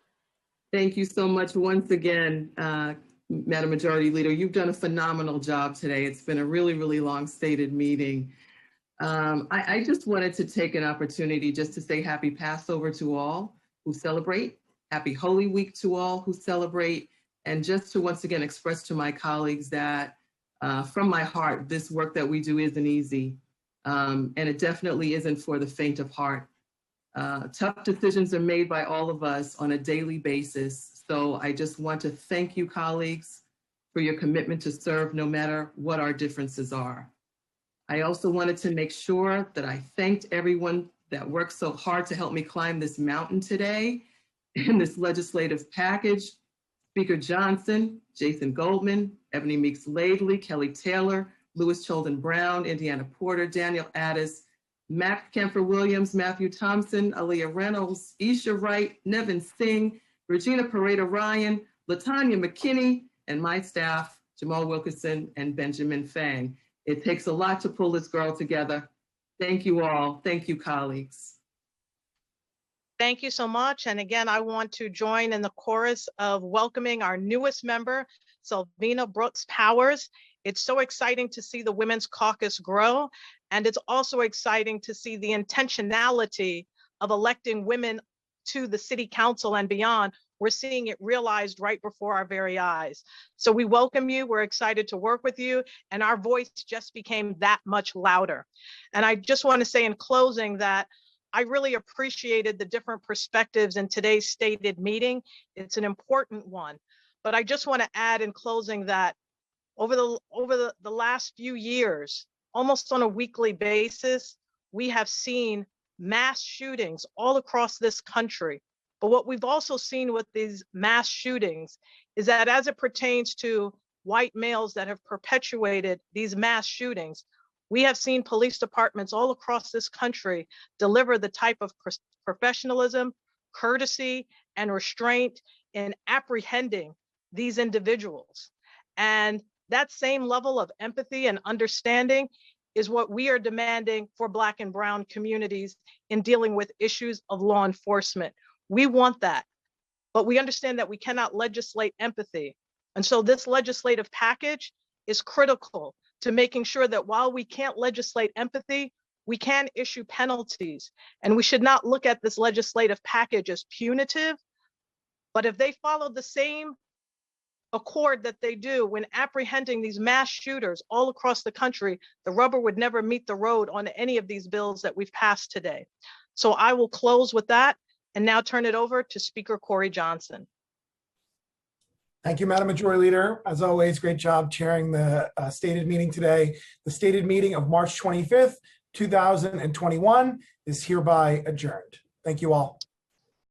Thank you so much once again, Madam Majority Leader. You've done a phenomenal job today. It's been a really, really long stated meeting. I just wanted to take an opportunity just to say happy Passover to all who celebrate, happy Holy Week to all who celebrate, and just to once again express to my colleagues that from my heart, this work that we do isn't easy, and it definitely isn't for the faint of heart. Tough decisions are made by all of us on a daily basis. So I just want to thank you, colleagues, for your commitment to serve no matter what our differences are. I also wanted to make sure that I thanked everyone that worked so hard to help me climb this mountain today in this legislative package. Speaker Johnson, Jason Goldman, Ebony Meeks Laidley, Kelly Taylor, Louis Cholden Brown, Indiana Porter, Daniel Addis, Max Kemfer Williams, Matthew Thompson, Aaliyah Reynolds, Isha Wright, Nevin Singh, Regina Pareda Ryan, Latanya McKinney, and my staff, Jamal Wilkerson and Benjamin Fang. It takes a lot to pull this girl together. Thank you all. Thank you, colleagues. Thank you so much. And again, I want to join in the chorus of welcoming our newest member, Selvina Brooks Powers. It's so exciting to see the Women's Caucus grow. And it's also exciting to see the intentionality of electing women to the city council and beyond. We're seeing it realized right before our very eyes. So we welcome you. We're excited to work with you. And our voice just became that much louder. And I just want to say in closing that I really appreciated the different perspectives in today's stated meeting. It's an important one. But I just want to add in closing that over the last few years, almost on a weekly basis, we have seen mass shootings all across this country. But what we've also seen with these mass shootings is that as it pertains to white males that have perpetuated these mass shootings, we have seen police departments all across this country deliver the type of professionalism, courtesy, and restraint in apprehending these individuals. And that same level of empathy and understanding is what we are demanding for Black and Brown communities in dealing with issues of law enforcement. We want that, but we understand that we cannot legislate empathy. And so this legislative package is critical to making sure that while we can't legislate empathy, we can issue penalties. And we should not look at this legislative package as punitive, but if they follow the same accord that they do when apprehending these mass shooters all across the country, the rubber would never meet the road on any of these bills that we've passed today. So I will close with that. and now turn it over to Speaker Corey Johnson. Thank you, Madam Majority Leader. As always, great job chairing the stated meeting today. The stated meeting of March 25th, 2021 is hereby adjourned. Thank you all.